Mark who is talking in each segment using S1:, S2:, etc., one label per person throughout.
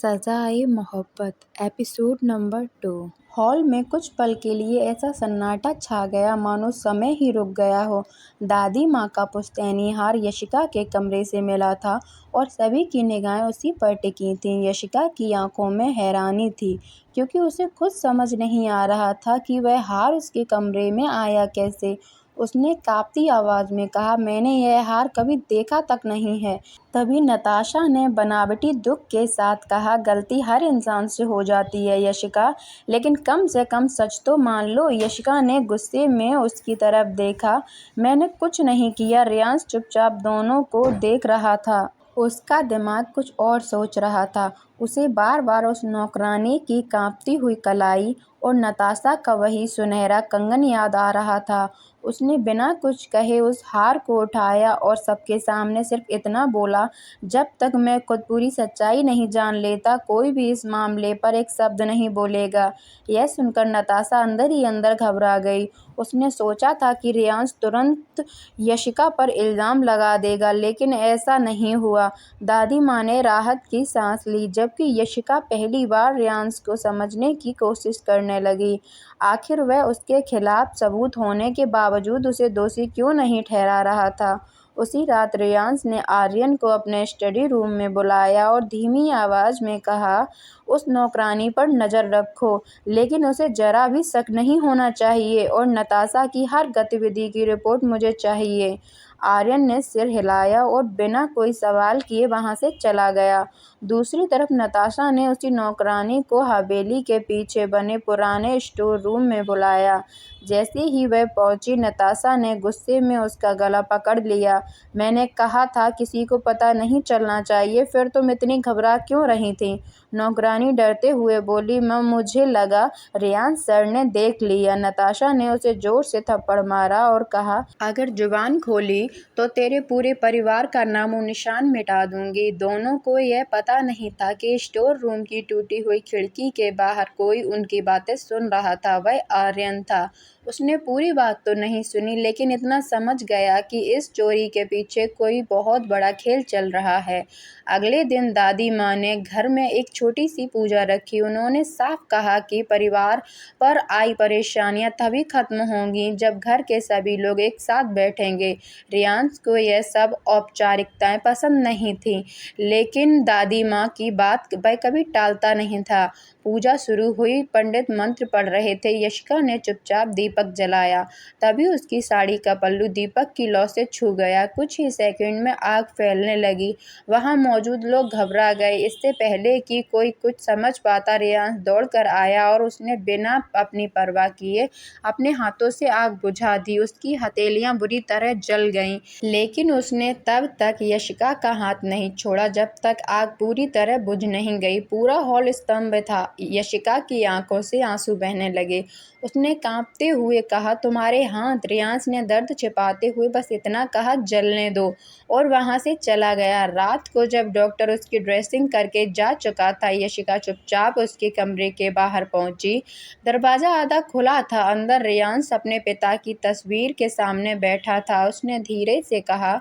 S1: सजाए मोहब्बत episode number 2। Hall में कुछ पल के लिए ऐसा सन्नाटा छा गया मानो समय ही रुक गया हो। दादी माँ का पुश्तैनी हार यशिका के कमरे से मिला था और सभी की निगाहें उसी पर टिकी थीं। यशिका की आंखों में हैरानी थी क्योंकि उसे खुद समझ नहीं आ रहा था कि वह हार उसके कमरे में आया कैसे। उसने कांपती आवाज़ में कहा, मैंने यह हार कभी देखा तक नहीं है। तभी नताशा ने बनावटी दुख के साथ कहा, गलती हर इंसान से हो जाती है यशिका, लेकिन कम से कम सच तो मान लो। यशिका ने गुस्से में उसकी तरफ देखा। मैंने कुछ नहीं किया। रियांश चुपचाप दोनों को देख रहा था। उसका दिमाग कुछ और सोच रहा था। उसे बार बार उस नौकरानी की कांपती हुई कलाई और नताशा का वही सुनहरा कंगन याद आ रहा था। उसने बिना कुछ कहे उस हार को उठाया और सबके सामने सिर्फ इतना बोला, जब तक मैं खुद पूरी सच्चाई नहीं जान लेता कोई भी इस मामले पर एक शब्द नहीं बोलेगा। यह सुनकर नताशा अंदर ही अंदर घबरा गई। उसने सोचा था कि रियांश तुरंत यशिका पर इल्ज़ाम लगा देगा, लेकिन ऐसा नहीं हुआ। दादी माँ ने राहत की सांस ली, जबकि यशिका पहली बार रियांश को समझने की कोशिश करने लगी। आखिर वह उसके खिलाफ सबूत होने के बावजूद उसे दोषी क्यों नहीं ठहरा रहा था। उसी रात रियांश ने आर्यन को अपने स्टडी रूम में बुलाया और धीमी आवाज़ में कहा, उस नौकरानी पर नज़र रखो, लेकिन उसे जरा भी शक नहीं होना चाहिए और नताशा की हर गतिविधि की रिपोर्ट मुझे चाहिए। आर्यन ने सिर हिलाया और बिना कोई सवाल किए वहाँ से चला गया। दूसरी तरफ नताशा ने उसी नौकरानी को हवेली के पीछे बने पुराने स्टोर रूम में बुलाया। जैसे ही वह पहुंची, नताशा ने गुस्से में उसका गला पकड़ लिया। मैंने कहा था किसी को पता नहीं चलना चाहिए, फिर तुम इतनी घबरा क्यों रही थी? नौकरानी डरते हुए बोली, मुझे लगा रियांश सर ने देख लिया। नताशा ने उसे जोर से थप्पड़ मारा और कहा, अगर जुबान खोली तो तेरे पूरे परिवार का नामो निशान मिटा दूंगी। दोनों को यह पता नहीं था कि स्टोर रूम की टूटी हुई खिड़की के बाहर कोई उनकी बातें सुन रहा था। वह आर्यन था। उसने पूरी बात तो नहीं सुनी, लेकिन इतना समझ गया कि इस चोरी के पीछे कोई बहुत बड़ा खेल चल रहा है। अगले दिन दादी माँ ने घर में एक छोटी सी पूजा रखी। उन्होंने साफ कहा कि परिवार पर आई परेशानियां तभी खत्म होंगी जब घर के सभी लोग एक साथ बैठेंगे। रियांश को यह सब औपचारिकताएं पसंद नहीं थीं, लेकिन दादी माँ की बात वह कभी टालता नहीं था। पूजा शुरू हुई। पंडित मंत्र पढ़ रहे थे। यशिका ने चुपचाप दीपक जलाया। तभी उसकी साड़ी का पल्लू दीपक की लौ से छू गया। कुछ ही सेकंड में आग फैलने लगी। वहां मौजूद लोग घबरा गए। इससे पहले कि कोई कुछ समझ पाता, रियांश दौड़कर आया और उसने बिना अपनी परवाह किए अपने हाथों से आग बुझा दी। उसकी हथेलियां बुरी तरह जल गईं, लेकिन उसने तब तक यशिका का हाथ नहीं छोड़ा जब तक आग पूरी तरह बुझ नहीं गई। पूरा हॉल स्तब्ध था। यशिका की आंखों से आंसू बहने लगे। उसने कांपते हुए कहा, तुम्हारे हाथ। रियांश ने दर्द छिपाते हुए बस इतना कहा, जलने दो, और वहां से चला गया। रात को जब डॉक्टर उसकी ड्रेसिंग करके जा चुका था, यशिका चुपचाप उसके कमरे के बाहर पहुंची। दरवाजा आधा खुला था। अंदर रियांश अपने पिता की तस्वीर के सामने बैठा था। उसने धीरे से कहा,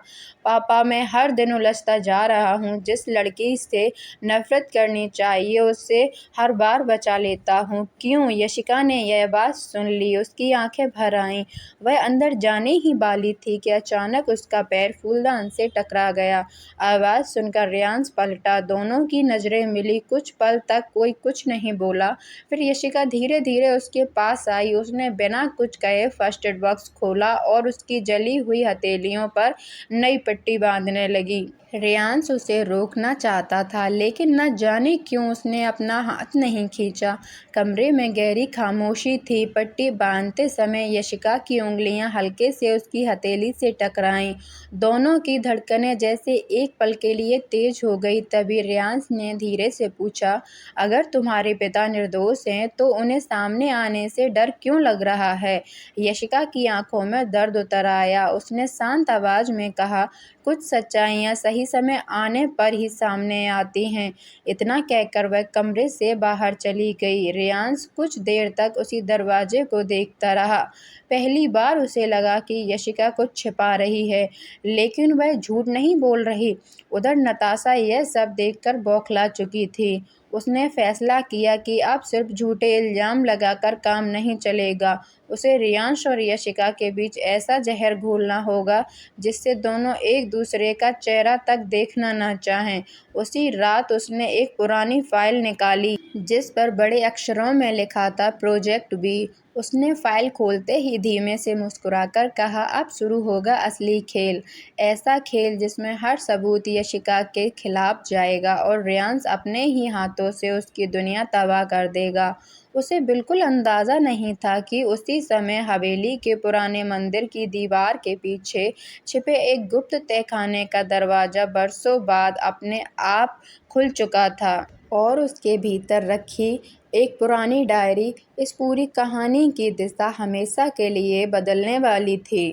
S1: पापा, मैं हर दिन उलझता जा रहा हूँ। जिस लड़की से नफरत करनी चाहिए उससे हर बार बचा लेता हूँ। क्यों? यशिका ने यह बात सुन ली। उसकी आंखें भर आईं। वह अंदर जाने ही वाली थी कि अचानक उसका पैर फूलदान से टकरा गया। आवाज़ सुनकर रियांश पलटा। दोनों की नज़रें मिली। कुछ पल तक कोई कुछ नहीं बोला। फिर यशिका धीरे धीरे उसके पास आई। उसने बिना कुछ कहे फर्स्ट एड बॉक्स खोला और उसकी जली हुई हथेलियों पर नई पट्टी बांधने लगी। रियांश उसे रोकना चाहता था, लेकिन न जाने क्यों उसने अपना हाथ नहीं खींचा। कमरे में गहरी खामोशी थी। पट्टी बांधते समय यशिका की उंगलियां हल्के से उसकी हथेली से टकराईं। दोनों की धड़कनें जैसे एक पल के लिए तेज हो गई। तभी रियांश ने धीरे से पूछा, अगर तुम्हारे पिता निर्दोष हैं तो उन्हें सामने आने से डर क्यों लग रहा है? यशिका की आंखों में दर्द उतर आया। उसने शांत आवाज में कहा, कुछ सच्चाइयाँ सही समय आने पर ही सामने आती हैं। इतना कहकर वह कमरे से बाहर चली गई। रियांश कुछ देर तक उसी दरवाजे को देखता रहा। पहली बार उसे लगा कि यशिका कुछ छिपा रही है, लेकिन वह झूठ नहीं बोल रही। उधर नताशा यह सब देखकर बौखला चुकी थी। उसने फैसला किया कि अब सिर्फ झूठे इल्ज़ाम लगाकर काम नहीं चलेगा। उसे रियांश और यशिका के बीच ऐसा ज़हर घोलना होगा जिससे दोनों एक दूसरे का चेहरा तक देखना न चाहें। उसी रात उसने एक पुरानी फाइल निकाली जिस पर बड़े अक्षरों में लिखा था प्रोजेक्ट बी। उसने फाइल खोलते ही धीमे से मुस्कुराकर कहा, अब शुरू होगा असली खेल। ऐसा खेल जिसमें हर सबूत यशिका के खिलाफ जाएगा और रियांश अपने ही हाथों से उसकी दुनिया तबाह कर देगा। उसे बिल्कुल अंदाज़ा नहीं था कि उसी समय हवेली के पुराने मंदिर की दीवार के पीछे छिपे एक गुप्त तहखाने का दरवाज़ा बरसों बाद अपने आप खुल चुका था और उसके भीतर रखी एक पुरानी डायरी इस पूरी कहानी की दिशा हमेशा के लिए बदलने वाली थी।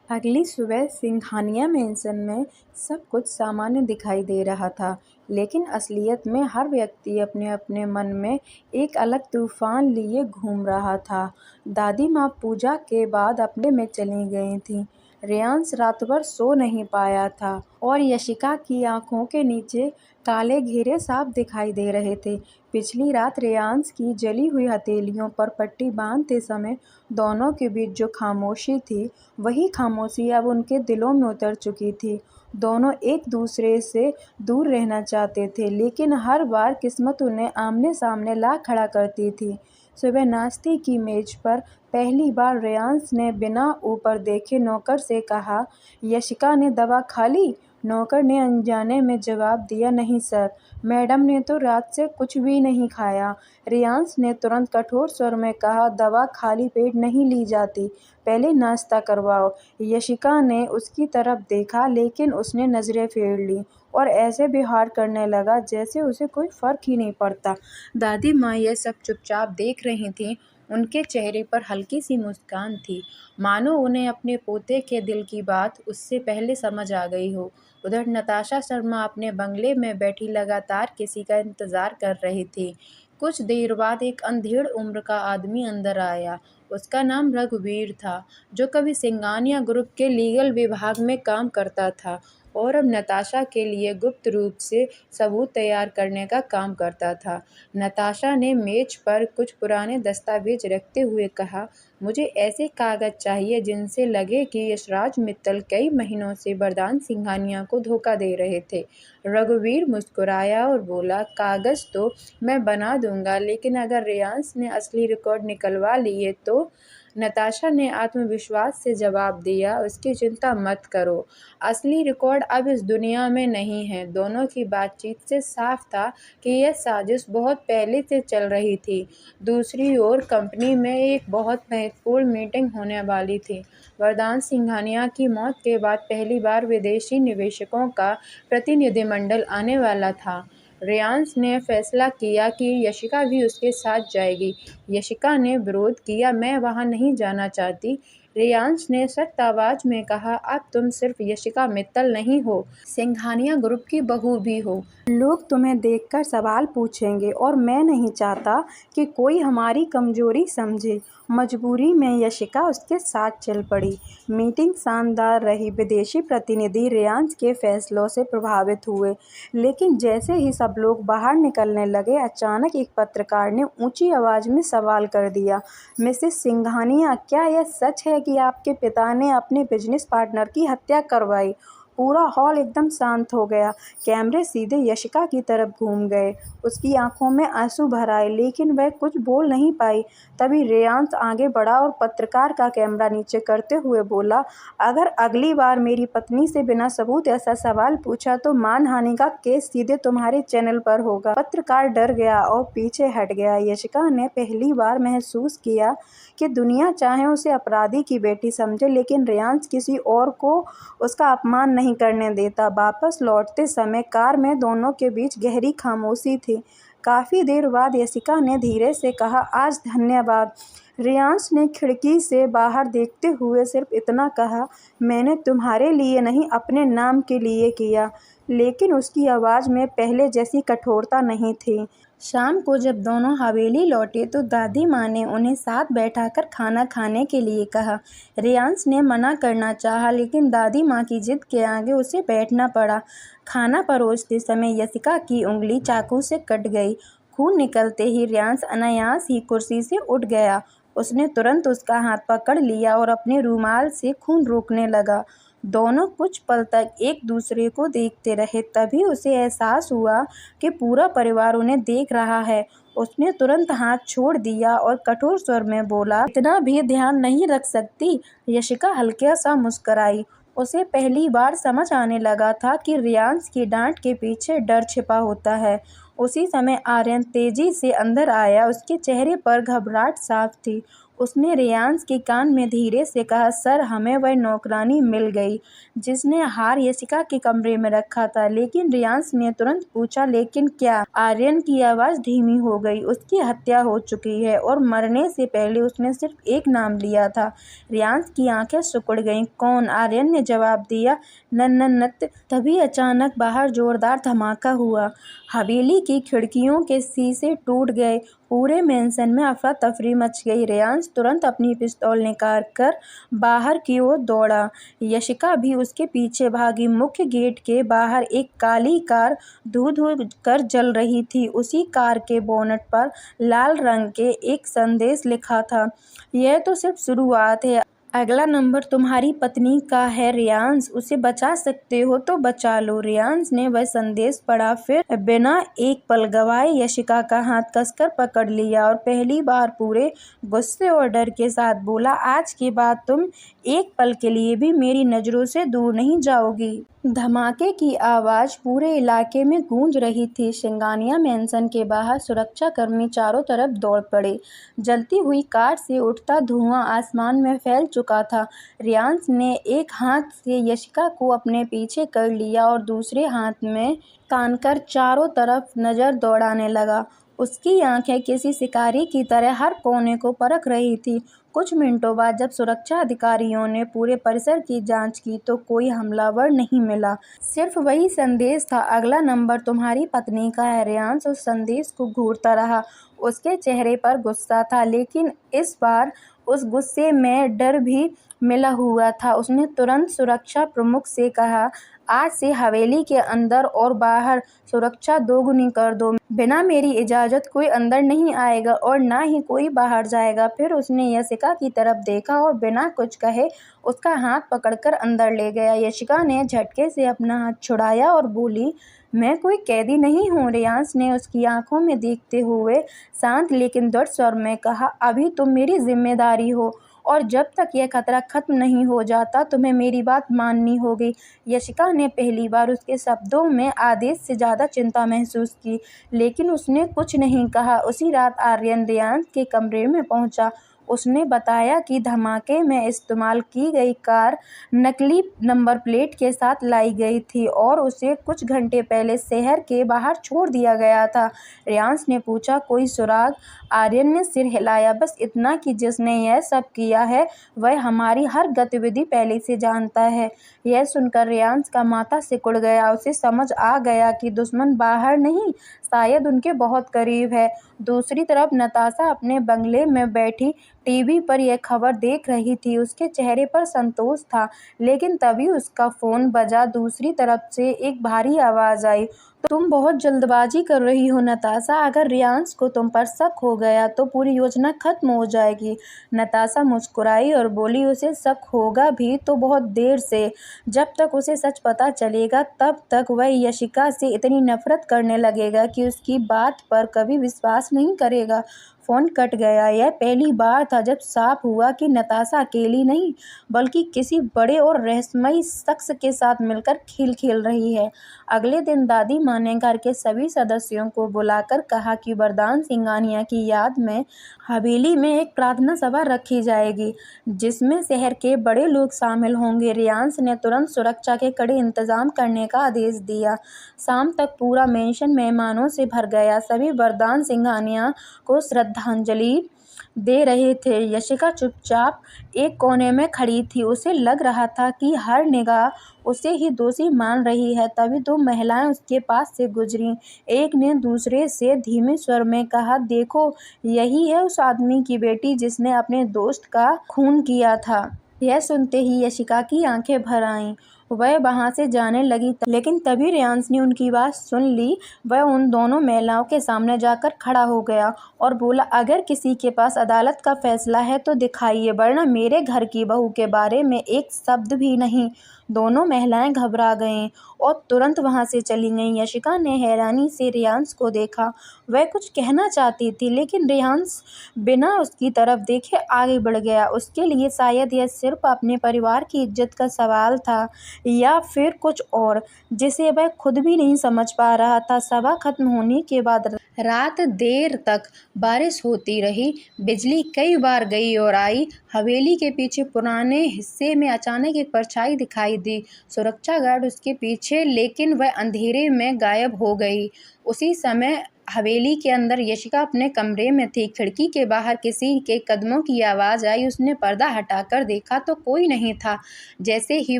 S1: अगली सुबह सिंघानिया मेंशन में सब कुछ सामान्य दिखाई दे रहा था, लेकिन असलियत में हर व्यक्ति अपने अपने मन में एक अलग तूफान लिए घूम रहा था। दादी माँ पूजा के बाद अपने में चली गई थीं। रियांश रात भर सो नहीं पाया था और यशिका की आंखों के नीचे काले घेरे साफ दिखाई दे रहे थे। पिछली रात रियांश की जली हुई हथेलियों पर पट्टी बांधते समय दोनों के बीच जो खामोशी थी, वही खामोशी अब उनके दिलों में उतर चुकी थी। दोनों एक दूसरे से दूर रहना चाहते थे, लेकिन हर बार किस्मत उन्हें आमने सामने ला खड़ा करती थी। सुबह नाश्ते की मेज पर पहली बार रियांश ने बिना ऊपर देखे नौकर से कहा, यशिका ने दवा खा ली? नौकर ने अनजाने में जवाब दिया, नहीं सर, मैडम ने तो रात से कुछ भी नहीं खाया। रियांश ने तुरंत कठोर स्वर में कहा, दवा खाली पेट नहीं ली जाती, पहले नाश्ता करवाओ। यशिका ने उसकी तरफ देखा, लेकिन उसने नज़रें फेर लीं और ऐसे व्यवहार करने लगा जैसे उसे कोई फर्क ही नहीं पड़ता। दादी माँ यह सब चुपचाप देख रही थीं। उनके चेहरे पर हल्की सी मुस्कान थी, मानो उन्हें अपने पोते के दिल की बात उससे पहले समझ आ गई हो। उधर नताशा शर्मा अपने बंगले में बैठी लगातार किसी का इंतजार कर रही थी। कुछ देर बाद एक अंधेड़ उम्र का आदमी अंदर आया। उसका नाम रघुवीर था, जो कभी सिंघानिया ग्रुप के लीगल विभाग में काम करता था और अब नताशा के लिए गुप्त रूप से सबूत तैयार करने का काम करता था। नताशा ने मेज पर कुछ पुराने दस्तावेज रखते हुए कहा, मुझे ऐसे कागज चाहिए जिनसे लगे कि यशराज मित्तल कई महीनों से वरदान सिंघानिया को धोखा दे रहे थे। रघुवीर मुस्कुराया और बोला, कागज तो मैं बना दूंगा, लेकिन अगर रियांश ने असली रिकॉर्ड निकलवा लिए तो? नताशा ने आत्मविश्वास से जवाब दिया, उसकी चिंता मत करो, असली रिकॉर्ड अब इस दुनिया में नहीं है। दोनों की बातचीत से साफ था कि यह साजिश बहुत पहले से चल रही थी। दूसरी ओर कंपनी में एक बहुत महत्वपूर्ण मीटिंग होने वाली थी। वरदान सिंघानिया की मौत के बाद पहली बार विदेशी निवेशकों का प्रतिनिधिमंडल आने वाला था। रियांश ने फैसला किया कि यशिका भी उसके साथ जाएगी। यशिका ने विरोध किया, मैं वहाँ नहीं जाना चाहती। रियांश ने सख्त आवाज़ में कहा, अब तुम सिर्फ यशिका मित्तल नहीं हो, सिंघानिया ग्रुप की बहू भी हो। लोग तुम्हें देखकर सवाल पूछेंगे और मैं नहीं चाहता कि कोई हमारी कमजोरी समझे। मजबूरी में यशिका उसके साथ चल पड़ी। मीटिंग शानदार रही। विदेशी प्रतिनिधि रियांश के फैसलों से प्रभावित हुए, लेकिन जैसे ही सब लोग बाहर निकलने लगे, अचानक एक पत्रकार ने ऊंची आवाज़ में सवाल कर दिया, मिसेस सिंघानिया, क्या यह सच है कि आपके पिता ने अपने बिजनेस पार्टनर की हत्या करवाई? पूरा हॉल एकदम शांत हो गया। कैमरे सीधे यशिका की तरफ घूम गए। उसकी आंखों में आंसू भर आए, लेकिन वह कुछ बोल नहीं पाई। तभी रियांश आगे बढ़ा और पत्रकार का कैमरा नीचे करते हुए बोला, अगर अगली बार मेरी पत्नी से बिना सबूत ऐसा सवाल पूछा तो मानहानि का केस सीधे तुम्हारे चैनल पर होगा। पत्रकार डर गया और पीछे हट गया। यशिका ने पहली बार महसूस किया कि दुनिया चाहे उसे अपराधी की बेटी समझे, लेकिन रियांश किसी और को उसका अपमान नहीं करने देता। वापस लौटते समय कार में दोनों के बीच गहरी खामोशी थी। काफ़ी देर बाद यशिका ने धीरे से कहा, आज धन्यवाद। रियांश ने खिड़की से बाहर देखते हुए सिर्फ इतना कहा, मैंने तुम्हारे लिए नहीं, अपने नाम के लिए किया। लेकिन उसकी आवाज़ में पहले जैसी कठोरता नहीं थी। शाम को जब दोनों हवेली लौटे तो दादी माँ ने उन्हें साथ बैठाकर खाना खाने के लिए कहा। रियांश ने मना करना चाहा, लेकिन दादी माँ की जिद के आगे उसे बैठना पड़ा। खाना परोसते समय यशिका की उंगली चाकू से कट गई। खून निकलते ही रियांश अनायास ही कुर्सी से उठ गया। उसने तुरंत उसका हाथ पकड़ लिया और अपने रुमाल से खून रोकने लगा। दोनों कुछ पल तक एक दूसरे को देखते रहे। तभी उसे एहसास हुआ कि पूरा परिवार उन्हें देख रहा है। उसने तुरंत हाथ छोड़ दिया और कठोर स्वर में बोला, इतना भी ध्यान नहीं रख सकती? यशिका हल्का सा मुस्कुराई। उसे पहली बार समझ आने लगा था कि रियांश की डांट के पीछे डर छिपा होता है। उसी समय आर्यन तेजी से अंदर आया। उसके चेहरे पर घबराहट साफ थी। उसने रियांश के कान में धीरे से कहा, सर, हमें वह नौकरानी मिल गई जिसने हार यशिका के कमरे में रखा था। लेकिन रियांश ने तुरंत पूछा, लेकिन क्या? आर्यन की आवाज़ धीमी हो गई। उसकी हत्या हो चुकी है और मरने से पहले उसने सिर्फ एक नाम लिया था। रियांश की आंखें सिकुड़ गईं। कौन? आर्यन ने जवाब दिया, नन्नत। तभी अचानक बाहर जोरदार धमाका हुआ। हवेली की खिड़कियों के शीशे टूट गए। पूरे मेंशन में अफरा तफरी मच गई। रियांश तुरंत अपनी पिस्तौल निकाल कर बाहर की ओर दौड़ा। यशिका भी उसके पीछे भागी। मुख्य गेट के बाहर एक काली कार धू-धू कर जल रही थी। उसी कार के बोनट पर लाल रंग के एक संदेश लिखा था, यह तो सिर्फ शुरुआत है, अगला नंबर तुम्हारी पत्नी का है। रियांश, उसे बचा सकते हो तो बचा लो। रियांश ने वह संदेश पढ़ा, फिर बिना एक पल गवाए यशिका का हाथ कसकर पकड़ लिया और पहली बार पूरे गुस्से और डर के साथ बोला, आज के बाद तुम एक पल के लिए भी मेरी नज़रों से दूर नहीं जाओगी। धमाके की आवाज़ पूरे इलाके में गूंज रही थी। सिंघानिया मेंशन के बाहर सुरक्षाकर्मी चारों तरफ दौड़ पड़े। जलती हुई कार से उठता धुआं आसमान में फैल चुका था। रियांश ने एक हाथ से यशिका को अपने पीछे कर लिया और दूसरे हाथ में तान कर चारों तरफ नज़र दौड़ाने लगा। उसकी आंखें किसी शिकारी की तरह हर कोने को परख रही थी। कुछ मिनटों बाद जब सुरक्षा अधिकारियों ने पूरे परिसर की जांच की तो कोई हमलावर नहीं मिला। सिर्फ वही संदेश था, अगला नंबर तुम्हारी पत्नी का है। रियांश उस संदेश को घूरता रहा। उसके चेहरे पर गुस्सा था, लेकिन इस बार उस गुस्से में डर भी मिला हुआ था। उसने तुरंत सुरक्षा प्रमुख से कहा, आज से हवेली के अंदर और बाहर सुरक्षा दोगुनी कर दो। बिना मेरी इजाज़त कोई अंदर नहीं आएगा और ना ही कोई बाहर जाएगा। फिर उसने यशिका की तरफ देखा और बिना कुछ कहे उसका हाथ पकड़कर अंदर ले गया। यशिका ने झटके से अपना हाथ छुड़ाया और बोली, मैं कोई कैदी नहीं हूँ। रियांश ने उसकी आंखों में देखते हुए शांत लेकिन दृढ़ स्वर में कहा, अभी तुम मेरी जिम्मेदारी हो और जब तक यह खतरा खत्म नहीं हो जाता तुम्हें मेरी बात माननी होगी। यशिका ने पहली बार उसके शब्दों में आदेश से ज़्यादा चिंता महसूस की, लेकिन उसने कुछ नहीं कहा। उसी रात आर्यन रियांश के कमरे में पहुंचा। उसने बताया कि धमाके में इस्तेमाल की गई कार नकली नंबर प्लेट के साथ लाई गई थी और उसे कुछ घंटे पहले शहर के बाहर छोड़ दिया गया था। रियांश ने पूछा, कोई सुराग? आर्यन ने सिर हिलाया, बस इतना कि जिसने यह सब किया है वह हमारी हर गतिविधि पहले से जानता है। यह सुनकर रियांश का माथा सिकुड़ गया। उसे समझ आ गया कि दुश्मन बाहर नहीं, शायद उनके बहुत करीब है। दूसरी तरफ नताशा अपने बंगले में बैठी टीवी पर यह खबर देख रही थी। उसके चेहरे पर संतोष था, लेकिन तभी उसका फ़ोन बजा। दूसरी तरफ से एक भारी आवाज़ आई, तुम बहुत जल्दबाजी कर रही हो नताशा। अगर रियांश को तुम पर शक हो गया तो पूरी योजना खत्म हो जाएगी। नताशा मुस्कुराई और बोली, उसे शक होगा भी तो बहुत देर से। जब तक उसे सच पता चलेगा तब तक वह यशिका से इतनी नफरत करने लगेगा कि उसकी बात पर कभी विश्वास नहीं करेगा। फ़ोन कट गया। यह पहली बार था जब साफ हुआ कि नताशा अकेली नहीं बल्कि किसी बड़े और रहस्यमयी शख्स के साथ मिलकर खेल खेल रही है। अगले दिन दादी माँ ने घर के सभी सदस्यों को बुलाकर कहा कि वरदान सिंघानिया की याद में हवेली में एक प्रार्थना सभा रखी जाएगी, जिसमें शहर के बड़े लोग शामिल होंगे। रियांश ने तुरंत सुरक्षा के कड़े इंतजाम करने का आदेश दिया। शाम तक पूरा मेंशन मेहमानों से भर गया। सभी वरदान सिंघानिया को श्रद्धांजलि दे रहे थे। यशिका चुपचाप एक कोने में खड़ी थी। उसे लग रहा था कि हर निगाह उसे ही दोषी मान रही है। तभी दो महिलाएं उसके पास से गुजरीं। एक ने दूसरे से धीमे स्वर में कहा, देखो, यही है उस आदमी की बेटी जिसने अपने दोस्त का खून किया था। यह सुनते ही यशिका की आंखें भर आईं। वह वहाँ से जाने लगी, लेकिन तभी रेयांश ने उनकी बात सुन ली। वह उन दोनों महिलाओं के सामने जाकर खड़ा हो गया और बोला, अगर किसी के पास अदालत का फैसला है तो दिखाइए, वरना मेरे घर की बहू के बारे में एक शब्द भी नहीं। दोनों महिलाएं घबरा गईं और तुरंत वहां से चली गईं। यशिका ने हैरानी से रेयांश को देखा। वह कुछ कहना चाहती थी, लेकिन रेयांश बिना उसकी तरफ देखे आगे बढ़ गया। उसके लिए शायद यह सिर्फ अपने परिवार की इज्जत का सवाल था, या फिर कुछ और, जिसे वह खुद भी नहीं समझ पा रहा था। सभा खत्म होने के बाद रात देर तक बारिश होती रही। बिजली कई बार गई और आई। हवेली के पीछे पुराने हिस्से में अचानक एक परछाई दिखाई दी। सुरक्षा गार्ड उसके पीछे, लेकिन वह अंधेरे में गायब हो गई। उसी समय हवेली के अंदर यशिका अपने कमरे में थी। खिड़की के बाहर किसी के कदमों की आवाज़ आई। उसने पर्दा हटाकर देखा तो कोई नहीं था। जैसे ही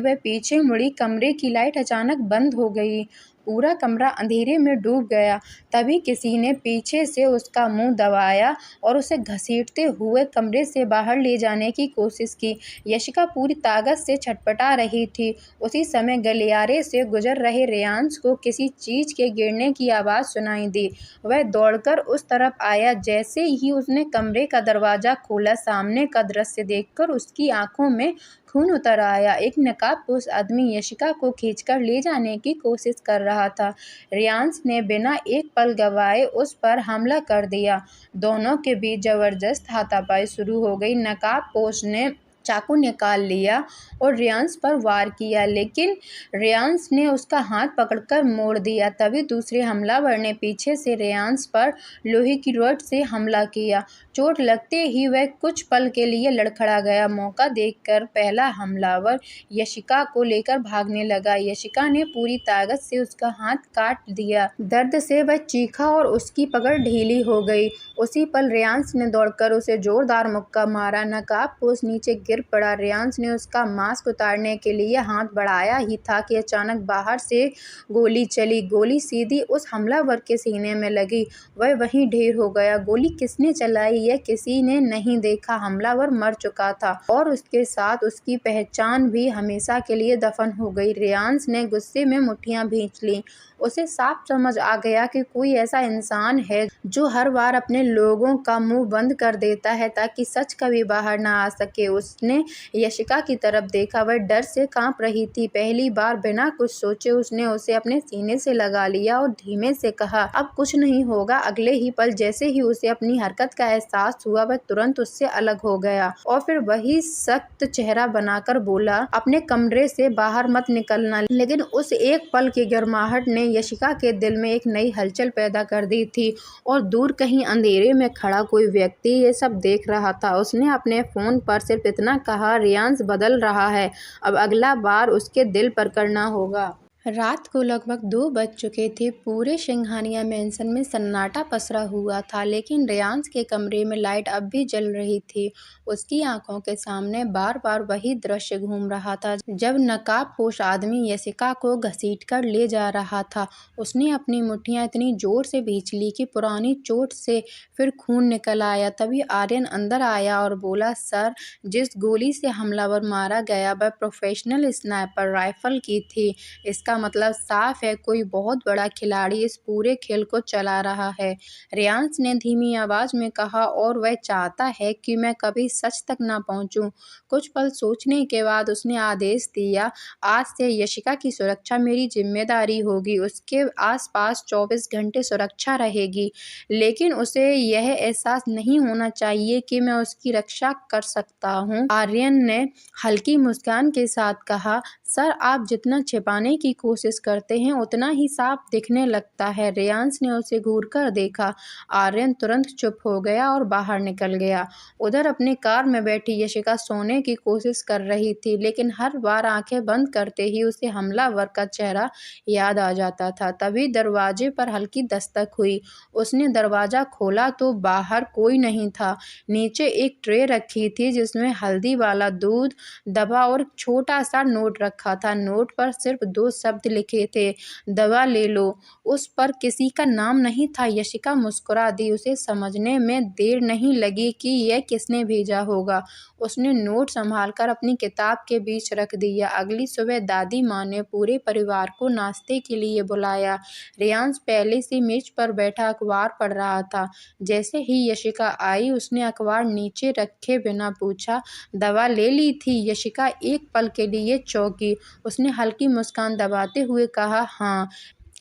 S1: वह पीछे मुड़ी, कमरे की लाइट अचानक बंद हो गई। पूरा कमरा अंधेरे में डूब गया। तभी किसी ने पीछे से उसका मुंह दबाया और उसे घसीटते हुए कमरे से बाहर ले जाने की कोशिश की। यशिका पूरी ताकत से छटपटा रही थी। उसी समय गलियारे से गुजर रहे रेयांश को किसी चीज के गिरने की आवाज़ सुनाई दी। वह दौड़कर उस तरफ आया। जैसे ही उसने कमरे का दरवाजा खोला, सामने का दृश्य देखकर उसकी आंखों में खून उतर आया। एक नकाबपोश आदमी यशिका को खींचकर ले जाने की कोशिश कर रहा था। रेयांश ने बिना एक पल गंवाए उस पर हमला कर दिया। दोनों के बीच जबरदस्त हाथापाई शुरू हो गई। नकाबपोश ने चाकू निकाल लिया और रेयांश पर वार किया, लेकिन रेयांश ने उसका हाथ पकड़कर मोड़ दिया। तभी दूसरे हमलावर ने पीछे से रेयांश पर लोहे की रॉड से हमला किया। चोट लगते ही वह कुछ पल के लिए लड़खड़ा गया। मौका देखकर पहला हमलावर यशिका को लेकर भागने लगा। यशिका ने पूरी ताकत से उसका हाथ काट दिया। दर्द से वह चीखा और उसकी पकड़ ढीली हो गई। उसी पल रेयांश ने दौड़कर उसे जोरदार मुक्का मारा। नकाबपोश नीचे गिर पड़ा। रेयांश ने उसका मास्क उतारने के लिए हाथ बढ़ाया ही था कि अचानक बाहर से गोली चली। गोली सीधी उस हमलावर के सीने में लगी। वह वहीं ढेर हो गया। गोली किसने चलाई यह किसी ने नहीं देखा। हमलावर मर चुका था और उसके साथ उसकी पहचान भी हमेशा के लिए दफन हो गई। रेयांश ने गुस्से में मुट्ठियां भींच लीं। उसे साफ समझ आ गया कि कोई ऐसा इंसान है जो हर बार अपने लोगों का मुंह बंद कर देता है ताकि सच कभी बाहर ना आ सके। उसने यशिका की तरफ देखा। वह डर से कांप रही थी। पहली बार बिना कुछ सोचे उसने उसे अपने सीने से लगा लिया और धीमे से कहा, अब कुछ नहीं होगा। अगले ही पल जैसे ही उसे अपनी हरकत का एहसास हुआ, वह तुरंत उससे अलग हो गया और फिर वही सख्त चेहरा बनाकर बोला, अपने कमरे से बाहर मत निकलना। लेकिन उस एक पल की गर्माहट ने यशिका के दिल में एक नई हलचल पैदा कर दी थी और दूर कहीं अंधेरे में खड़ा कोई व्यक्ति ये सब देख रहा था। उसने अपने फोन पर सिर्फ इतना कहा, रेयांश बदल रहा है, अब अगला बार उसके दिल पर करना होगा। रात को लगभग 2 बज चुके थे। पूरे सिंघानिया मैंसन में सन्नाटा पसरा हुआ था, लेकिन रेयांश के कमरे में लाइट अब भी जल रही थी। उसकी आंखों के सामने बार बार वही दृश्य घूम रहा था, जब नकाबपोश आदमी यशिका को घसीटकर ले जा रहा था। उसने अपनी मुट्ठियां इतनी जोर से भींच ली कि पुरानी चोट से फिर खून निकल आया। तभी आर्यन अंदर आया और बोला, सर, जिस गोली से हमलावर मारा गया वह प्रोफेशनल स्नाइपर राइफल की थी। इसका मतलब साफ है, कोई बहुत बड़ा खिलाड़ी इस पूरे खेल को चला रहा है। रेयांश ने धीमी आवाज में कहा, और वह चाहता है कि मैं कभी सच तक ना पहुंचूं। कुछ पल सोचने के बाद उसने आदेश दिया, आज से यशिका की सुरक्षा मेरी जिम्मेदारी होगी। उसके आसपास 24 घंटे सुरक्षा रहेगी, लेकिन उसे यह एहसास नहीं होना चाहिए कि मैं उसकी रक्षा कर सकता हूँ। आर्यन ने हल्की मुस्कान के साथ कहा, सर, आप जितना छिपाने की कोशिश करते हैं उतना ही साफ दिखने लगता है। रेयांश ने उसे घूरकर देखा। आर्यन तुरंत चुप हो गया और बाहर निकल गया। उधर अपनी कार में बैठी यशिका सोने की कोशिश कर रही थी, लेकिन हर बार आंखें बंद करते ही उसे हमलावर का चेहरा याद आ जाता था। तभी दरवाजे पर हल्की दस्तक हुई। उसने दरवाजा खोला तो बाहर कोई नहीं था। नीचे एक ट्रे रखी थी जिसमें हल्दी वाला दूध, दवा और छोटा सा नोट रखा रखा था। नोट पर सिर्फ 2 शब्द लिखे थे, दवा ले लो। उस पर किसी का नाम नहीं था। यशिका मुस्कुरा दी। उसे समझने में देर नहीं लगी कि यह किसने भेजा होगा। उसने नोट संभालकर अपनी किताब के बीच रख दिया। अगली सुबह दादी माँ ने पूरे परिवार को नाश्ते के लिए बुलाया। रेयांश पहले से मेज पर बैठा अखबार पढ़ रहा था। जैसे ही यशिका आई, उसने अखबार नीचे रखे बिना पूछा, दवा ले ली थी? यशिका एक पल के लिए चौंकी। उसने हल्की मुस्कान दबाते हुए कहा, हाँ।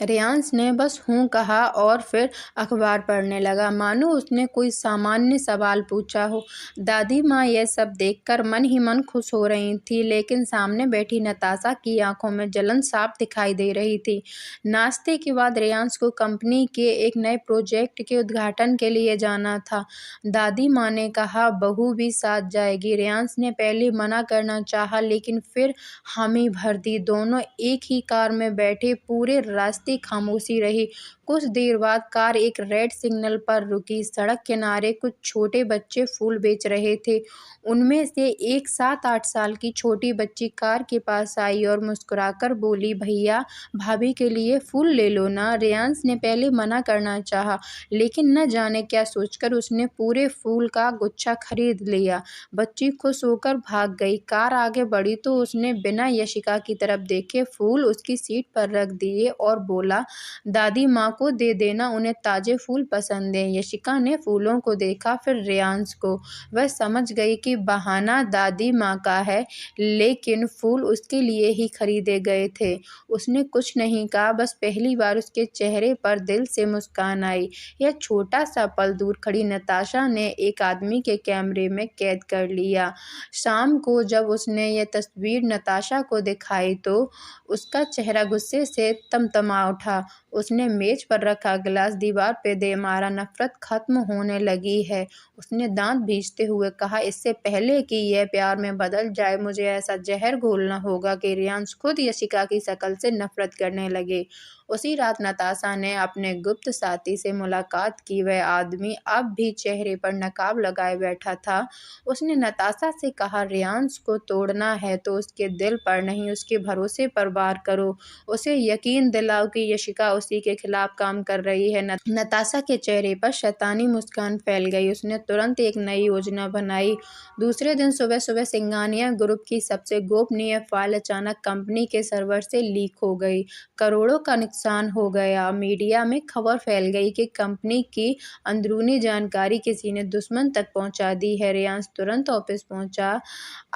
S1: रेयांश ने बस हूँ कहा और फिर अखबार पढ़ने लगा, मानो उसने कोई सामान्य सवाल पूछा हो। दादी माँ यह सब देखकर मन ही मन खुश हो रही थी, लेकिन सामने बैठी नताशा की आंखों में जलन साफ दिखाई दे रही थी। नाश्ते के बाद रेयांश को कंपनी के एक नए प्रोजेक्ट के उद्घाटन के लिए जाना था। दादी माँ ने कहा, बहू भी साथ जाएगी। रेयांश ने पहले मना करना चाहा, लेकिन फिर हामी भर दी। दोनों एक ही कार में बैठे। पूरे रास्ते खामोशी रही। कुछ देर बाद कार एक रेड सिग्नल पर रुकी। सड़क किनारे कुछ छोटे बच्चे फूल बेच रहे थे। उनमें से एक 7-8 साल की छोटी बच्ची कार के पास आई और मुस्कुराकर बोली, भैया भाभी के लिए फूल ले लो ना। रेयांश ने पहले मना करना चाहा, लेकिन न जाने क्या सोचकर उसने पूरे फूल का गुच्छा खरीद लिया। बच्ची खुश होकर भाग गई। कार आगे बढ़ी तो उसने बिना यशिका की तरफ देखे फूल उसकी सीट पर रख दिए और बोला, दादी माँ को दे देना, उन्हें ताजे फूल पसंद हैं। यशिका ने फूलों को देखा, फिर रेयांश को। वह समझ गई कि बहाना दादी माँ का है, लेकिन फूल उसके लिए ही खरीदे गए थे। उसने कुछ नहीं कहा, बस पहली बार उसके चेहरे पर दिल से मुस्कान आई। यह छोटा सा पल दूर खड़ी नताशा ने एक आदमी के कैमरे में कैद कर लिया। शाम को जब उसने यह तस्वीर नताशा को दिखाई तो उसका चेहरा गुस्से से तमतमा उठा। उसने मेज पर रखा गिलास दीवार पे दे मारा। नफरत खत्म होने लगी है। उसने दांत भींचते हुए कहा, इससे पहले कि यह प्यार में बदल जाए, मुझे ऐसा जहर घोलना होगा कि रेयांश खुद यशिका की शक्ल से नफरत करने लगे। उसी रात नताशा ने अपने गुप्त साथी से मुलाकात की। वह आदमी अब भी चेहरे पर नकाब लगाए बैठा था। उसने नताशा से कहा, रेयांश को तोड़ना है तो उसके दिल पर नहीं, उसके भरोसे पर वार करो। उसे यकीन दिलाओ कि यशिका उसी के खिलाफ काम कर रही है। नताशा के चेहरे पर शैतानी मुस्कान फैल गई। उसने तुरंत एक नई योजना बनाई। दूसरे दिन सुबह सुबह सिंघानिया ग्रुप की सबसे गोपनीय फाइल अचानक कंपनी के सर्वर से लीक हो गई। करोड़ों का नुकसान हो गया। मीडिया में खबर फैल गई कि कंपनी की अंदरूनी जानकारी किसी ने दुश्मन तक पहुंचा दी है। रेयांश तुरंत ऑफिस पहुंचा।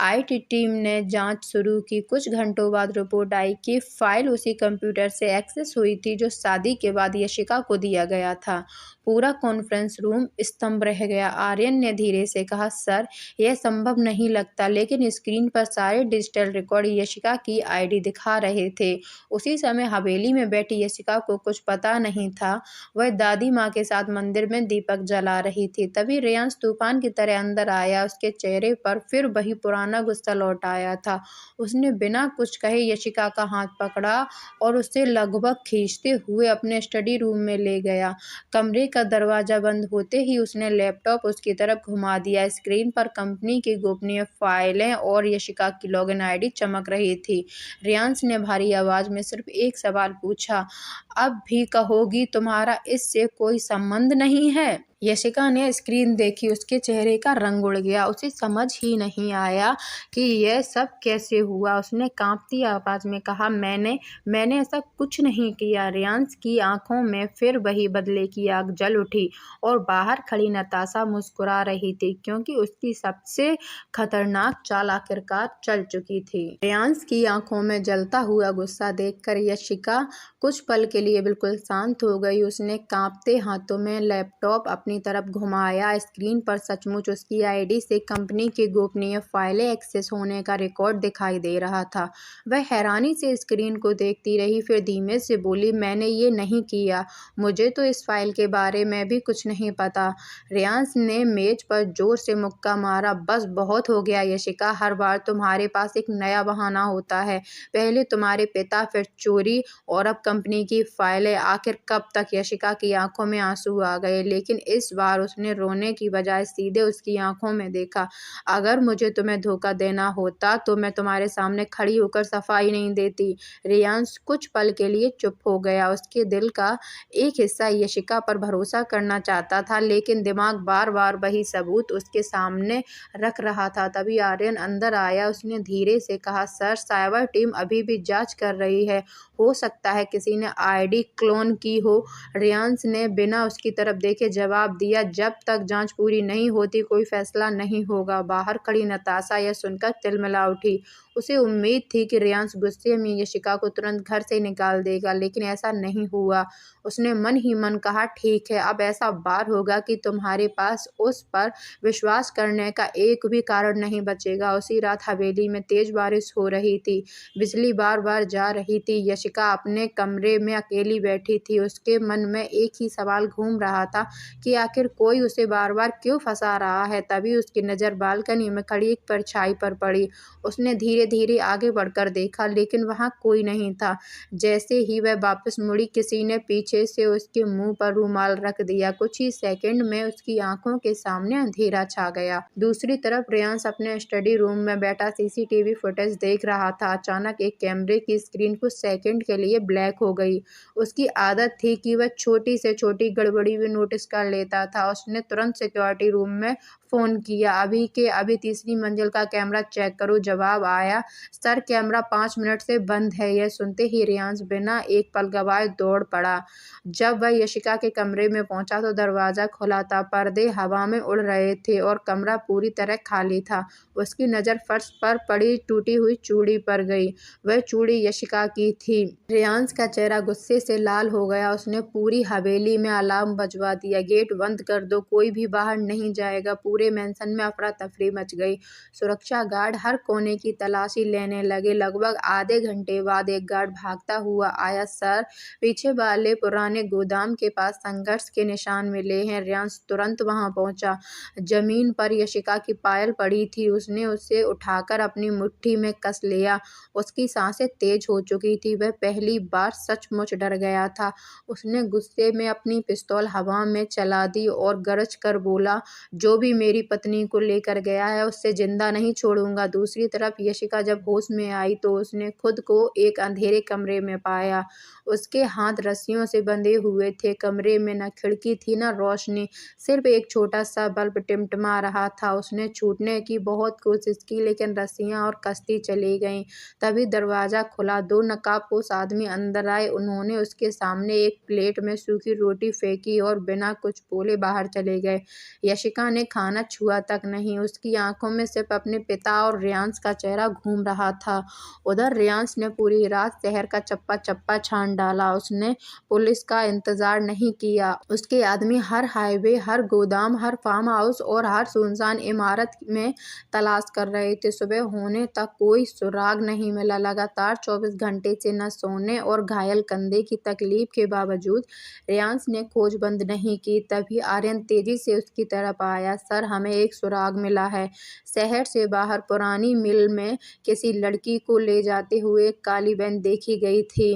S1: IT टीम ने जांच शुरू की। कुछ घंटों बाद रिपोर्ट आई कि फाइल उसी कंप्यूटर से एक्सेस हुई थी जो शादी के बाद यशिका को दिया गया था। पूरा कॉन्फ्रेंस रूम स्तंभ रह गया। आर्यन ने धीरे से कहा, सर, यह संभव नहीं लगता, लेकिन स्क्रीन पर सारे डिजिटल रिकॉर्ड यशिका की ID दिखा रहे थे। उसी समय हवेली में बैठी यशिका को कुछ पता नहीं था। वह दादी माँ के साथ मंदिर में दीपक जला रही थी। तभी रेयांश तूफान की तरह अंदर आया। उसके चेहरे पर फिर वही पुराना गुस्सा लौट आया था। उसने बिना कुछ कहे यशिका का हाथ पकड़ा और उसे लगभग खींचते हुए अपने स्टडी रूम में ले गया। कमरे का दरवाजा बंद होते ही उसने लैपटॉप उसकी तरफ घुमा दिया। स्क्रीन पर कंपनी की गोपनीय फाइलें और यशिका की लॉगिन ID चमक रही थी। रेयांश ने भारी आवाज में सिर्फ एक सवाल पूछा, अब भी कहोगी तुम्हारा इससे कोई संबंध नहीं है? यशिका ने स्क्रीन देखी। उसके चेहरे का रंग उड़ गया। उसे समझ ही नहीं आया कि यह सब कैसे हुआ। उसने कांपती आवाज में कहा, मैंने ऐसा कुछ नहीं किया। रेयांश की आंखों में फिर वही बदले की आग जल उठी और बाहर खड़ी नताशा मुस्कुरा रही थी, क्योंकि उसकी सबसे खतरनाक चाल आखिरकार चल चुकी थी। रेयांश की आंखों में जलता हुआ गुस्सा देखकर यशिका कुछ पल के लिए बिल्कुल शांत हो गई। उसने कांपते हाथों में लैपटॉप अपनी तरफ घुमाया। स्क्रीन पर सचमुच उसकी ID से कंपनी की गोपनीय फाइलें एक्सेस होने का रिकॉर्ड दिखाई दे रहा था। वह हैरानी से स्क्रीन को देखती रही, फिर धीमे से बोली, मैंने ये नहीं किया। मुझे तो इस फाइल के बारे में भी कुछ नहीं पता। रेयांश ने मेज पर जोर से मुक्का मारा। बस बहुत हो गया यशिका, हर बार तुम्हारे पास एक नया बहाना होता है। पहले तुम्हारे पिता, फिर चोरी और अब कंपनी की फाइलें। आखिर कब तक? यशिका की आंखों में आंसू आ गए, लेकिन इस बार उसने रोने की बजाय सीधे उसकी आंखों में देखा। अगर मुझे तुम्हें धोखा देना होता तो मैं तुम्हारे सामने खड़ी होकर सफाई नहीं देती। रियांश कुछ पल के लिए चुप हो गया। उसके दिल का एक हिस्सा यशिका पर भरोसा करना चाहता था, लेकिन दिमाग बार बार वही सबूत उसके सामने रख रहा था। तभी आर्यन अंदर आया। उसने धीरे से कहा, सर, साइबर टीम अभी भी जांच कर रही है। हो सकता है किसी ने आईडी क्लोन की हो। रियांश ने बिना उसकी तरफ देखे जवाब दिया, जब तक जांच पूरी नहीं होती कोई फैसला नहीं होगा। बाहर खड़ी नताशा यह सुनकर तिलमिला उठी। उसे उम्मीद थी कि रियांश गुस्से में यशिका को तुरंत घर से निकाल देगा, लेकिन ऐसा नहीं हुआ। उसने मन ही मन कहा, ठीक है, अब ऐसा बार होगा कि तुम्हारे पास उस पर विश्वास करने का एक भी कारण नहीं बचेगा। उसी रात हवेली में तेज बारिश हो रही थी। बिजली बार बार जा रही थी। यशिका अपने कमरे में अकेली बैठी थी। उसके मन में एक ही सवाल घूम रहा था कि आखिर कोई उसे बार बार क्यों फंसा रहा है। तभी उसकी नज़र बालकनी में खड़ी एक परछाई पर पड़ी। उसने धीरे धीरे आगे बढ़कर देखा, लेकिन वहाँ कोई नहीं था। जैसे ही वह वापस मुड़ी, किसी ने पीछे से उसके मुंह पर रुमाल रख दिया। कुछ ही सेकंड में उसकी आंखों के सामने अंधेरा छा गया। दूसरी तरफ रियांश अपने स्टडी रूम में बैठा सीसीटीवी फुटेज देख रहा था। अचानक एक कैमरे की स्क्रीन कुछ सेकंड के लिए ब्लैक हो गई। उसकी आदत थी कि वह छोटी से छोटी गड़बड़ी भी नोटिस कर लेता था। उसने तुरंत सिक्योरिटी रूम में फ़ोन किया। अभी के अभी तीसरी मंजिल का कैमरा चेक करो। जवाब आया, सर, कैमरा 5 मिनट से बंद है। यह सुनते ही रियांश बिना एक पल गवाए दौड़ पड़ा। जब वह यशिका के कमरे में पहुंचा तो दरवाज़ा खुला था, पर्दे हवा में उड़ रहे थे और कमरा पूरी तरह खाली था। उसकी नज़र फर्श पर पड़ी टूटी हुई चूड़ी पर गई। वह चूड़ी यशिका की थी। रियांश का चेहरा गुस्से से लाल हो गया। उसने पूरी हवेली में अलार्म बजवा दिया, गेट बंद कर दो, कोई भी बाहर नहीं जाएगा। पूरे मेंशन में अफरा तफरी मच गई। सुरक्षा गार्ड हर कोने की तलाशी लेने लगे। लगभग आधे घंटे बाद एक गार्ड भागता हुआ आया, सर, पीछे वाले पुराने गोदाम के पास संघर्ष के निशान मिले हैं। रियांश तुरंत वहां पहुंचा। जमीन पर यशिका की पायल पड़ी थी। उसने उसे उठाकर अपनी मुट्ठी में कस लिया। उसकी सांसें तेज हो चुकी थी। वह पहली बार सचमुच डर गया था। उसने गुस्से में अपनी पिस्तौल हवा में चला दी और गरज कर बोला, जो भी मेरी पत्नी को लेकर गया है उससे जिंदा नहीं छोड़ूंगा। दूसरी तरफ यशिका जब होश में आई तो उसने खुद को एक अंधेरे कमरे में पाया। उसके हाथ रस्सियों से बंधे हुए थे। कमरे में न खिड़की थी न रोशनी, सिर्फ एक छोटा सा बल्ब टिमटिमा रहा था। उसने छूटने की बहुत कोशिश की, लेकिन रस्सियां और कश्ती चली गईं। तभी दरवाजा खुला। 2 नकाबपोश आदमी अंदर आए। उन्होंने उसके सामने एक प्लेट में सूखी रोटी फेंकी और बिना कुछ बोले बाहर चले गए। यशिका ने खाना छुआ तक नहीं। उसकी आंखों में सिर्फ अपने पिता और रियांश का चेहरा घूम रहा था। उधर रियांश ने पूरी रात शहर का चप्पा चप्पा छान डाला। उसने पुलिस का इंतजार नहीं किया। उसके आदमी हर हाईवे, हर गोदाम, हर फार्म हाउस और हर सुनसान इमारत में तलाश कर रहे थे। सुबह होने तक कोई सुराग नहीं मिला। लगातार 24 घंटे से न सोने और घायल कंधे की तकलीफ के बावजूद रियांश ने खोज बंद नहीं की। तभी आर्यन तेजी से उसकी तरफ आया, सर, हमें एक सुराग मिला है। शहर से बाहर पुरानी मिल में किसी लड़की को ले जाते हुए एक काली वैन देखी गई थी।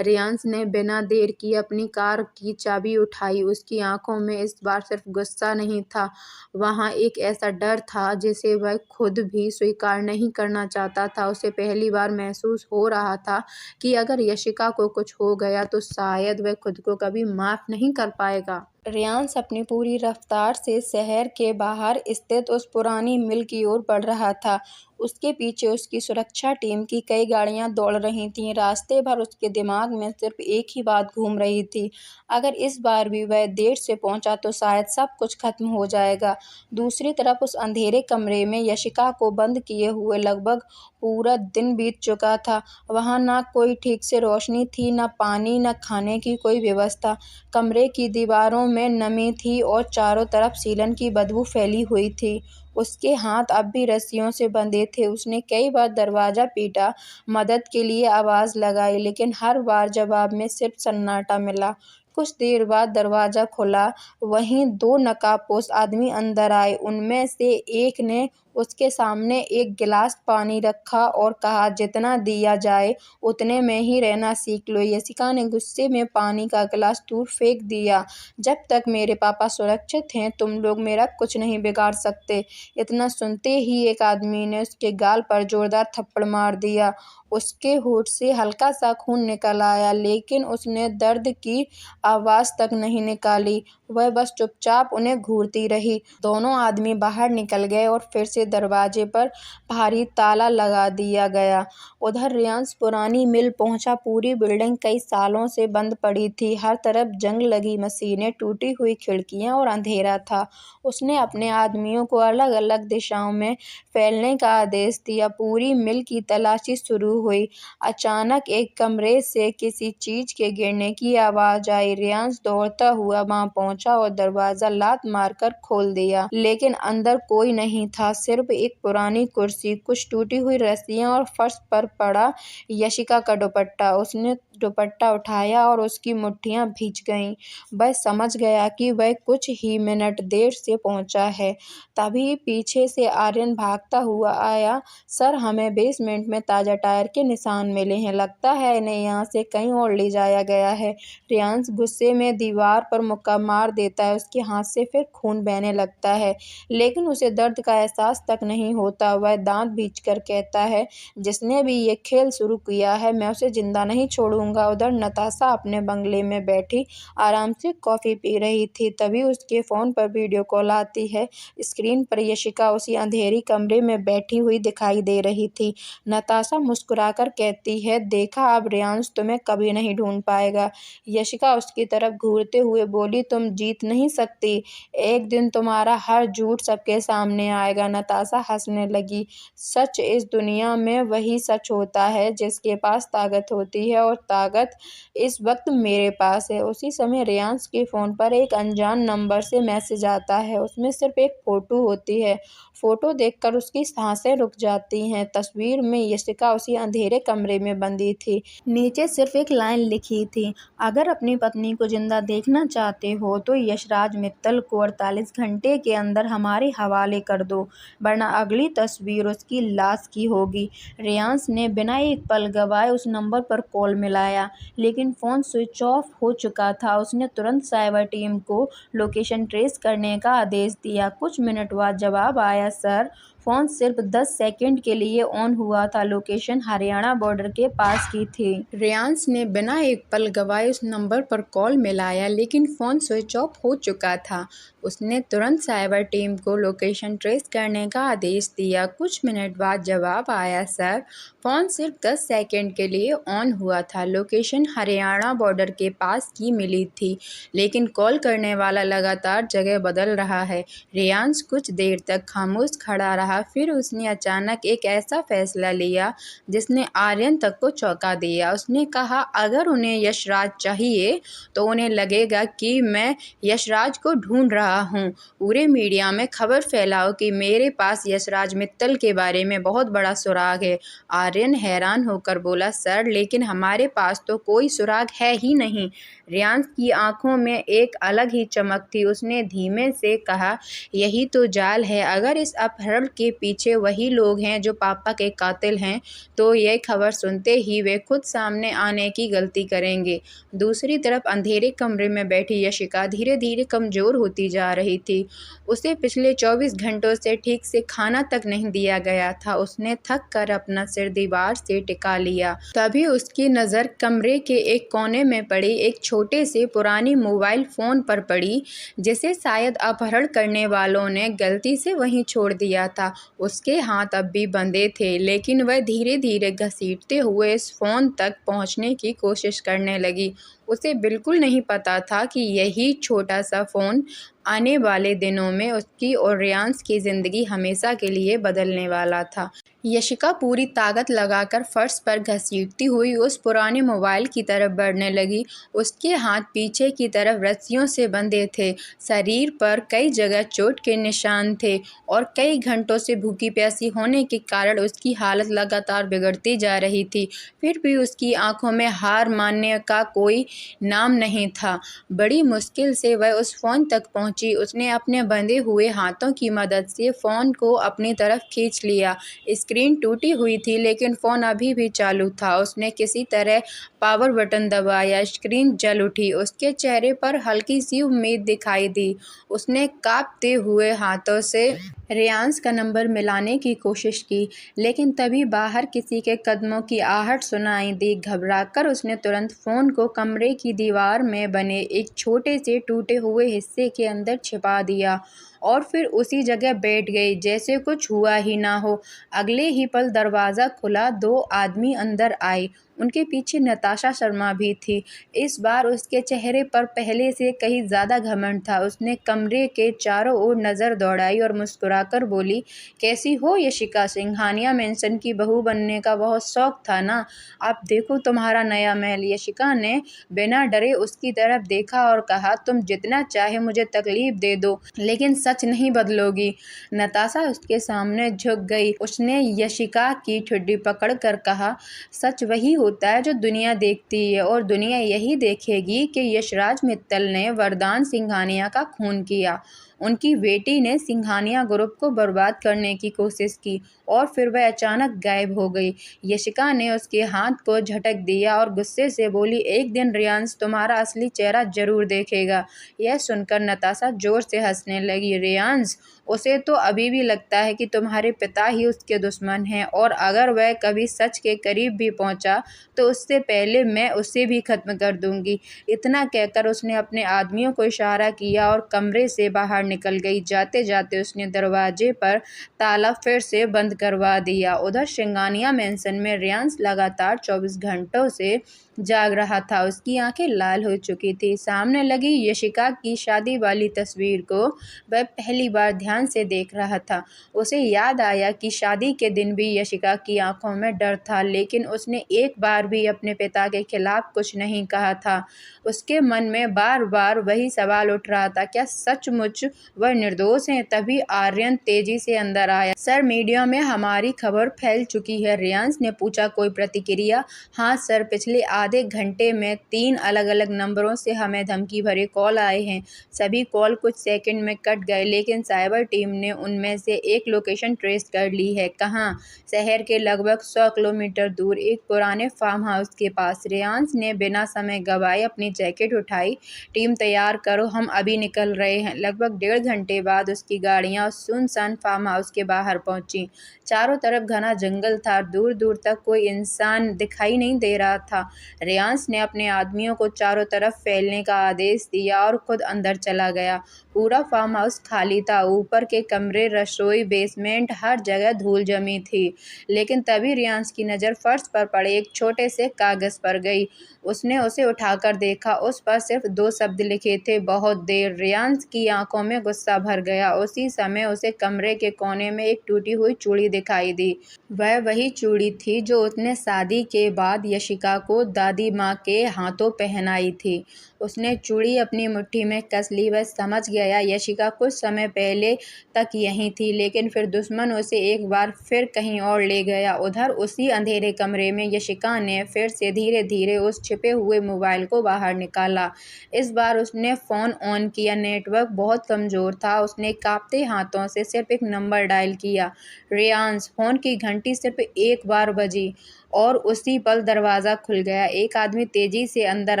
S1: रियांश ने बिना देर किए अपनी कार की चाबी उठाई। उसकी आंखों में इस बार सिर्फ गुस्सा नहीं था, वहां एक ऐसा डर था जिसे वह खुद भी स्वीकार नहीं करना चाहता था। उसे पहली बार महसूस हो रहा था कि अगर यशिका को कुछ हो गया तो शायद वह खुद को कभी माफ नहीं कर पाएगा। रियांश अपनी पूरी रफ्तार से शहर के बाहर स्थित उस पुरानी मिल की ओर बढ़ रहा था। उसके पीछे उसकी सुरक्षा टीम की कई गाड़ियां दौड़ रही थीं। रास्ते भर उसके दिमाग में सिर्फ एक ही बात घूम रही थी, अगर इस बार भी वह देर से पहुंचा तो शायद सब कुछ खत्म हो जाएगा। दूसरी तरफ उस अंधेरे कमरे में यशिका को बंद किए हुए लगभग पूरा दिन बीत चुका था। वहां ना कोई ठीक से रोशनी थी, न पानी, न खाने की कोई व्यवस्था। कमरे की दीवारों में नमी थी और चारों तरफ सीलन की बदबू फैली हुई थी। उसके हाथ अब भी रस्सियों से बंधे थे। उसने कई बार दरवाजा पीटा, मदद के लिए आवाज लगाई, लेकिन हर बार जवाब में सिर्फ सन्नाटा मिला। कुछ देर बाद दरवाजा खुला। वहीं 2 नकाबपोश आदमी अंदर आए। उनमें से एक ने उसके सामने एक गिलास पानी रखा और कहा, जितना दिया जाए उतने में ही रहना सीख लो। यशिका ने गुस्से में पानी का गिलास दूर फेंक दिया। जब तक मेरे पापा सुरक्षित हैं तुम लोग मेरा कुछ नहीं बिगाड़ सकते। इतना सुनते ही एक आदमी ने उसके गाल पर जोरदार थप्पड़ मार दिया। उसके होठ से हल्का सा खून निकल आया, लेकिन उसने दर्द की आवाज तक नहीं निकाली। वह बस चुपचाप उन्हें घूरती रही। दोनों आदमी बाहर निकल गए और फिर से दरवाजे पर भारी ताला लगा दिया गया। उधर रियांश पुरानी मिल पहुंचा। पूरी बिल्डिंग कई सालों से बंद पड़ी थी। हर तरफ जंग लगी मशीनें, टूटी हुई खिड़कियां और अंधेरा था। उसने अपने आदमियों को अलग अलग दिशाओं में फैलने का आदेश दिया। पूरी मिल की तलाशी शुरू हुई। अचानक एक कमरे से किसी चीज के गिरने की आवाज आई। रियांश दौड़ता हुआ वहां पहुंचा और दरवाजा लात मारकर खोल दिया, लेकिन अंदर कोई नहीं था, सिर्फ एक पुरानी कुर्सी, कुछ टूटी हुई रस्सियां और फर्श पर पड़ा यशिका का दुपट्टा। उसने दुपट्टा उठाया और उसकी मुट्ठियां भीग गईं। वह समझ गया कि वह कुछ ही मिनट देर से पहुंचा है। तभी पीछे से आर्यन भागता हुआ आया। सर, हमें बेसमेंट में ताजा टायर के निशान मिले हैं। लगता है इन्हें यहाँ से कहीं और ले जाया गया है। रियांश गुस्से में दीवार पर मुक्का मार देता है। उसके हाथ से फिर खून बहने लगता है, लेकिन उसे दर्द का एहसास तक नहीं होता। वह दांत भींचकर कहता है, जिसने भी ये खेल शुरू किया है मैं उसे जिंदा नहीं छोड़ूंगा। उधर नताशा अपने बंगले में बैठी आराम से कॉफी पी रही थी। तभी उसके फोन पर वीडियो कॉल आती है। स्क्रीन पर यशिका उसी अंधेरी कमरे में बैठी हुई दिखाई दे रही थी। नताशा मुस्कुराकर कहती है, देखा, अब रियांश तुम्हें कभी नहीं ढूंढ पाएगा। यशिका उसकी तरफ घूरते हुए बोली, तुम जीत नहीं सकती। एक दिन तुम्हारा हर झूठ सबके सामने आएगा। नताशा हंसने लगी। सच इस दुनिया में वही सच होता है जिसके पास ताकत होती है, और ताकत इस वक्त मेरे पास है। उसी समय रियांश के फोन पर एक अनजान नंबर से मैसेज आता है। उसमें सिर्फ एक फोटो होती है। फोटो देखकर उसकी सांसें रुक जाती हैं। तस्वीर में यशिका उसी अंधेरे कमरे में बंदी थी। नीचे सिर्फ एक लाइन लिखी थी, अगर अपनी पत्नी को जिंदा देखना चाहते हो तो यशराज मित्तल को 48 घंटे के अंदर हमारे हवाले कर दो, वरना अगली तस्वीर उसकी लाश की होगी। रियांश ने बिना एक पल गवाए उस नंबर पर कॉल मिलाया, लेकिन फ़ोन स्विच ऑफ हो चुका था। उसने तुरंत साइबर टीम को लोकेशन ट्रेस करने का आदेश दिया। कुछ मिनट बाद जवाब आया, सर, फ़ोन सिर्फ 10 सेकंड के लिए ऑन हुआ था। लोकेशन हरियाणा बॉर्डर के पास की थी। रियांश ने बिना एक पल गवाए उस नंबर पर कॉल मिलाया, लेकिन फ़ोन स्विच ऑफ हो चुका था। उसने तुरंत साइबर टीम को लोकेशन ट्रेस करने का आदेश दिया। कुछ मिनट बाद जवाब आया, सर, फ़ोन सिर्फ 10 सेकंड के लिए ऑन हुआ था। लोकेशन हरियाणा बॉर्डर के पास की मिली थी, लेकिन कॉल करने वाला लगातार जगह बदल रहा है। रियांश कुछ देर तक खामोश खड़ा रहा। फिर उसने अचानक एक ऐसा फैसला लिया जिसने आर्यन तक को चौंका दिया। उसने कहा, अगर उन्हें यशराज चाहिए तो उन्हें लगेगा कि मैं यशराज को ढूंढ रहा हूँ। पूरे मीडिया में खबर फैलाओ कि मेरे पास यशराज मित्तल के बारे में बहुत बड़ा सुराग है। आर्यन हैरान होकर बोला, सर, लेकिन हमारे पास तो कोई सुराग है ही नहीं। रियांश की आंखों में एक अलग ही चमक थी। उसने धीमे से कहा, यही तो जाल है। अगर इस अपहरण के पीछे वही लोग हैं जो पापा के कातिल हैं, तो ये खबर सुनते ही वे खुद सामने आने की गलती करेंगे। दूसरी तरफ अंधेरे कमरे में बैठी यशिका धीरे धीरे कमजोर होती जा रही थी। उसे पिछले 24 घंटों से ठीक से खाना तक नहीं दिया गया था। उसने थक कर अपना सिर दीवार से टिका लिया। तभी उसकी नज़र कमरे के एक कोने में पड़ी एक छोटे से पुरानी मोबाइल फ़ोन पर पड़ी, जिसे शायद अपहरण करने वालों ने गलती से वहीं छोड़ दिया था। उसके हाथ अब भी बंधे थे, लेकिन वह धीरे धीरे घसीटते हुए इस फ़ोन तक पहुंचने की कोशिश करने लगी। उसे बिल्कुल नहीं पता था कि यही छोटा सा फ़ोन आने वाले दिनों में उसकी और रियांश की ज़िंदगी हमेशा के लिए बदलने वाला था। यशिका पूरी ताकत लगाकर फर्श पर घसीटती हुई उस पुराने मोबाइल की तरफ बढ़ने लगी। उसके हाथ पीछे की तरफ रस्सियों से बंधे थे। शरीर पर कई जगह चोट के निशान थे और कई घंटों से भूखी प्यासी होने के कारण उसकी हालत लगातार बिगड़ती जा रही थी। फिर भी उसकी आंखों में हार मानने का कोई नाम नहीं था। बड़ी मुश्किल से वह उस फ़ोन तक पहुंची। उसने अपने बंधे हुए हाथों की मदद से फ़ोन को अपनी तरफ खींच लिया। स्क्रीन टूटी हुई थी लेकिन फ़ोन अभी भी चालू था। उसने किसी तरह पावर बटन दबाया, स्क्रीन जल उठी। उसके चेहरे पर हल्की सी उम्मीद दिखाई दी। उसने कांपते हुए हाथों से रेयांश का नंबर मिलाने की कोशिश की, लेकिन तभी बाहर किसी के कदमों की आहट सुनाई दी। घबराकर उसने तुरंत फ़ोन को कमरे की दीवार में बने एक छोटे से टूटे हुए हिस्से के अंदर छिपा दिया और फिर उसी जगह बैठ गई जैसे कुछ हुआ ही ना हो। अगले ही पल दरवाज़ा खुला, 2 आदमी अंदर आए। उनके पीछे नताशा शर्मा भी थी। इस बार उसके चेहरे पर पहले से कहीं ज़्यादा घमंड था। उसने कमरे के चारों ओर नज़र दौड़ाई और मुस्कुराकर बोली, कैसी हो यशिका? सिंघानिया मेंशन की बहू बनने का बहुत शौक था ना? अब देखो तुम्हारा नया महल। यशिका ने बिना डरे उसकी तरफ देखा और कहा, तुम जितना चाहे मुझे तकलीफ दे दो, लेकिन सच नहीं बदलोगी। नताशा उसके सामने झुक गई। उसने यशिका की ठुड्डी पकड़कर कहा, सच वही होता है जो दुनिया देखती है और दुनिया यही देखेगी कि यशराज मित्तल ने वरदान सिंघानिया का खून किया। उनकी बेटी ने सिंघानिया ग्रुप को बर्बाद करने की कोशिश की और फिर वह अचानक गायब हो गई। यशिका ने उसके हाथ को झटक दिया और गुस्से से बोली, एक दिन रेयांश तुम्हारा असली चेहरा जरूर देखेगा। यह सुनकर नताशा जोर से हंसने लगी। रेयांश, उसे तो अभी भी लगता है कि तुम्हारे पिता ही उसके दुश्मन हैं और अगर वह कभी सच के करीब भी पहुंचा तो उससे पहले मैं उसे भी खत्म कर दूंगी। इतना कहकर उसने अपने आदमियों को इशारा किया और कमरे से बाहर निकल गई। जाते जाते उसने दरवाजे पर ताला फिर से बंद करवा दिया। उधर सिंघानिया मेंशन में रेयांश लगातार 24 घंटों से जाग रहा था। उसकी आंखें लाल हो चुकी थी। सामने लगी यशिका की शादी वाली तस्वीर को वह पहली बार ध्यान से देख रहा था। उसे याद आया कि शादी के दिन भी यशिका की आंखों में डर था, लेकिन उसने एक बार भी अपने पिता के खिलाफ कुछ नहीं कहा था। उसके मन में बार बार वही सवाल उठ रहा था, क्या सचमुच वह निर्दोष हैं? तभी आर्यन तेजी से अंदर आया। सर, मीडिया में हमारी खबर फैल चुकी है। रेयांश ने पूछा, कोई प्रतिक्रिया? हाँ सर, पिछले आधे घंटे में 3 अलग अलग नंबरों से हमें धमकी भरे कॉल आए हैं। सभी कॉल कुछ सेकंड में कट गए, लेकिन साइबर टीम ने उनमें से एक लोकेशन ट्रेस कर ली है। कहाँ? शहर के लगभग 100 किलोमीटर दूर एक पुराने फार्म हाउस के पास। रेयांश ने बिना समय गवाए अपनी जैकेट उठाई। टीम तैयार करो, हम अभी निकल रहे हैं। लगभग 1.5 घंटे बाद उसकी गाड़ियां उस सुनसान फार्म हाउस के बाहर पहुंची। चारों तरफ घना जंगल था, दूर दूर तक कोई इंसान दिखाई नहीं दे रहा था। रेयांश ने अपने आदमियों को चारों तरफ फैलने का आदेश दिया और खुद अंदर चला गया। पूरा फार्म हाउस खाली था। ऊपर के कमरे, रसोई, बेसमेंट, हर जगह धूल जमी थी। लेकिन तभी रेयांश की नज़र फर्श पर पड़े एक छोटे से कागज पर गई। उसने उसे उठाकर देखा। उस पर सिर्फ 2 शब्द लिखे थे, बहुत देर। रेयांश की आंखों में गुस्सा भर गया। उसी समय उसे कमरे के कोने में एक टूटी हुई चूड़ी दिखाई दी। वह वही चूड़ी थी जो उसने शादी के बाद यशिका को दादी माँ के हाथों पहनाई थी। उसने चूड़ी अपनी मुट्ठी में कस ली। वह समझ गया यशिका कुछ समय पहले तक यहीं थी, लेकिन फिर दुश्मन उसे एक बार फिर कहीं और ले गया। उधर उसी अंधेरे कमरे में यशिका ने फिर से धीरे धीरे उस छिपे हुए मोबाइल को बाहर निकाला। इस बार उसने फ़ोन ऑन किया। नेटवर्क बहुत कमज़ोर था। उसने कांपते हाथों से सिर्फ एक नंबर डायल किया, रेयांश। फ़ोन की घंटी सिर्फ एक बार बजी और उसी पल दरवाज़ा खुल गया। एक आदमी तेजी से अंदर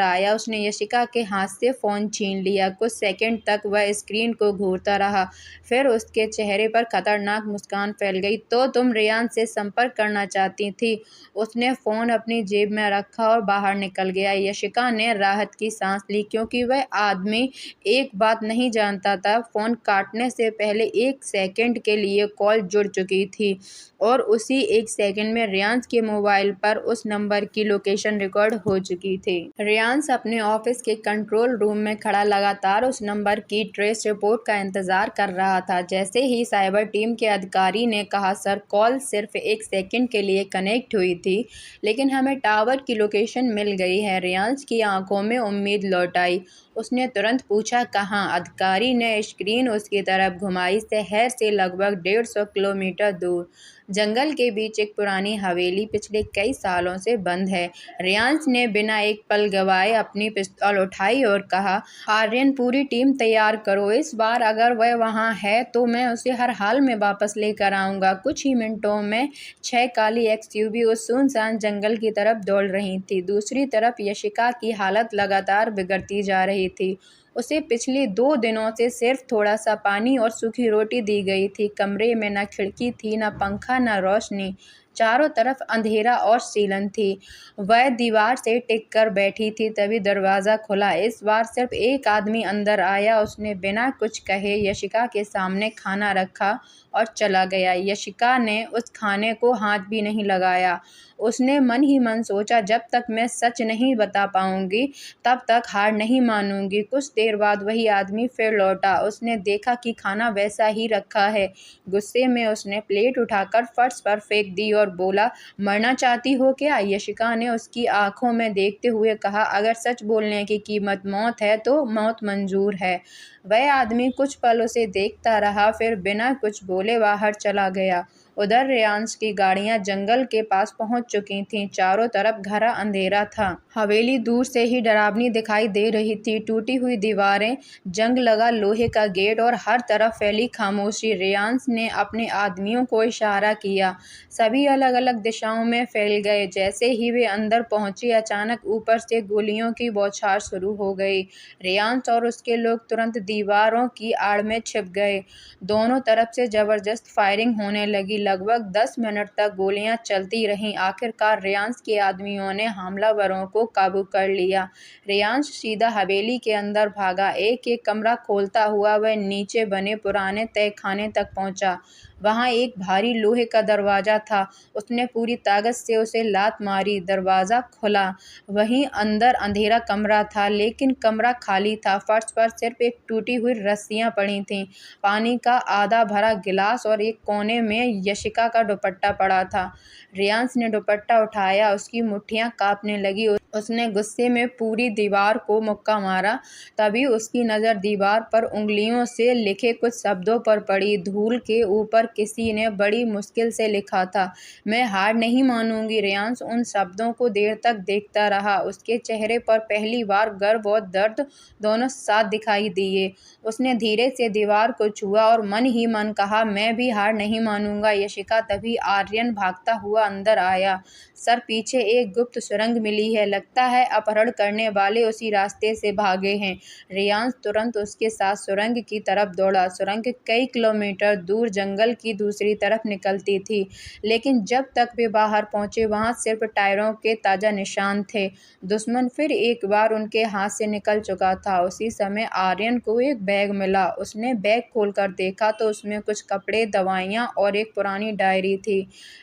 S1: आया। उसने यशिका के हाथ से फ़ोन छीन लिया। कुछ सेकंड तक वह स्क्रीन को घूरता रहा, फिर उसके चेहरे पर खतरनाक मुस्कान फैल गई। तो तुम रेयांश से संपर्क करना चाहती थी? उसने फ़ोन अपनी जेब में रखा और बाहर निकल गया। यशिका ने राहत की सांस ली, क्योंकि वह आदमी एक बात नहीं जानता था, फ़ोन काटने से पहले 1 सेकंड के लिए कॉल जुड़ चुकी थी और उसी 1 सेकंड में रेयांश के मोबाइल पर उस नंबर की लोकेशन रिकॉर्ड हो चुकी थी। रेयांश अपने ऑफिस के कंट्रोल रूम में खड़ा लगातार उस नंबर की ट्रेस रिपोर्ट का इंतजार कर रहा था। जैसे ही साइबर टीम के अधिकारी ने कहा, सर, कॉल सिर्फ 1 सेकंड के लिए कनेक्ट हुई थी, लेकिन हमें टावर की लोकेशन मिल गई है। रेयांश की आंखों में उम्मीद लौट आई। उसने तुरंत पूछा, कहाँ? अधिकारी ने स्क्रीन उसकी तरफ घुमाई। शहर से लगभग 150 किलोमीटर दूर जंगल के बीच एक पुरानी हवेली पिछले कई सालों से बंद है। रियांश ने बिना एक पल गवाए अपनी पिस्तौल उठाई और कहा, आर्यन, पूरी टीम तैयार करो। इस बार अगर वह वहाँ है तो मैं उसे हर हाल में वापस लेकर आऊँगा। कुछ ही मिनटों में 6 काली एक्सयूवी उस सुनसान जंगल की तरफ दौड़ रही थी। दूसरी तरफ यशिका की हालत लगातार बिगड़ती जा रही थी। उसे पिछले 2 दिनों से सिर्फ थोड़ा-सा पानी और सूखी रोटी दी गई थी। कमरे में न खिड़की थी, न पंखा, न रोशनी। चारों तरफ अंधेरा और सीलन थी। वह दीवार से टिक कर बैठी थी, तभी दरवाज़ा खुला। इस बार सिर्फ एक आदमी अंदर आया। उसने बिना कुछ कहे यशिका के सामने खाना रखा और चला गया। यशिका ने उस खाने को हाथ भी नहीं लगाया। उसने मन ही मन सोचा, जब तक मैं सच नहीं बता पाऊंगी तब तक हार नहीं मानूंगी। कुछ देर बाद वही आदमी फिर लौटा। उसने देखा कि खाना वैसा ही रखा है। गुस्से में उसने प्लेट उठाकर फर्श पर फेंक दी और बोला, मरना चाहती हो क्या? यशिका ने उसकी आंखों में देखते हुए कहा, अगर सच बोलने की कीमत मौत है तो मौत मंजूर है। वह आदमी कुछ पल उसे देखता रहा, फिर बिना कुछ बोले बाहर चला गया। उधर रियांश की गाड़ियां जंगल के पास पहुंच चुकी थीं। चारों तरफ घना अंधेरा था। हवेली दूर से ही डरावनी दिखाई दे रही थी। टूटी हुई दीवारें, जंग लगा लोहे का गेट और हर तरफ फैली खामोशी। रियांश ने अपने आदमियों को इशारा किया। सभी अलग अलग दिशाओं में फैल गए। जैसे ही वे अंदर पहुंचे, अचानक ऊपर से गोलियों की बौछार शुरू हो गई। रियांश और उसके लोग तुरंत दीवारों की आड़ में छिप गए। दोनों तरफ से जबरदस्त फायरिंग होने लगी। लगभग 10 मिनट तक गोलियां चलती रहीं। आखिरकार रियांश के आदमियों ने हमलावरों को काबू कर लिया। रियांश सीधा हवेली के अंदर भागा। एक एक कमरा खोलता हुआ वह नीचे बने पुराने तहखाने तक पहुंचा। वहां एक भारी लोहे का दरवाजा था। उसने पूरी ताकत से उसे लात मारी। दरवाजा खुला। वहीं अंदर अंधेरा कमरा था, लेकिन कमरा खाली था। फर्श पर सिर्फ एक टूटी हुई रस्सियां पड़ी थीं, पानी का आधा भरा गिलास और एक कोने में यशिका का दुपट्टा पड़ा था। रियांश ने दुपट्टा उठाया। उसकी मुट्ठियां कांपने लगी। उसने गुस्से में पूरी दीवार को मुक्का मारा। तभी उसकी नज़र दीवार पर उंगलियों से लिखे कुछ शब्दों पर पड़ी। धूल के ऊपर किसी ने बड़ी मुश्किल से लिखा था, मैं हार नहीं मानूंगी। रियांश उन शब्दों को देर तक देखता रहा। उसके चेहरे पर पहली बार गर्व और दर्द दोनों साथ दिखाई दिए। उसने धीरे से दीवार को छुआ और मन ही मन कहा, मैं भी हार नहीं मानूंगा। यशिका तभी आर्यन भागता हुआ अंदर आया। सर, पीछे एक गुप्त सुरंग मिली है। लगता है अपहरण करने वाले उसी रास्ते से भागे हैं। रियांश तुरंत उसके साथ सुरंग की तरफ दौड़ा। सुरंग कई किलोमीटर दूर जंगल की दूसरी तरफ निकलती थी, लेकिन जब तक वे बाहर पहुंचे वहां सिर्फ टायरों के ताजा निशान थे। दुश्मन फिर एक बार उनके हाथ से निकल चुका था। उसी समय आर्यन को एक बैग मिला। उसने बैग खोलकर देखा तो उसमें कुछ कपड़े, दवाइयाँ और एक पुरानी डायरी थी।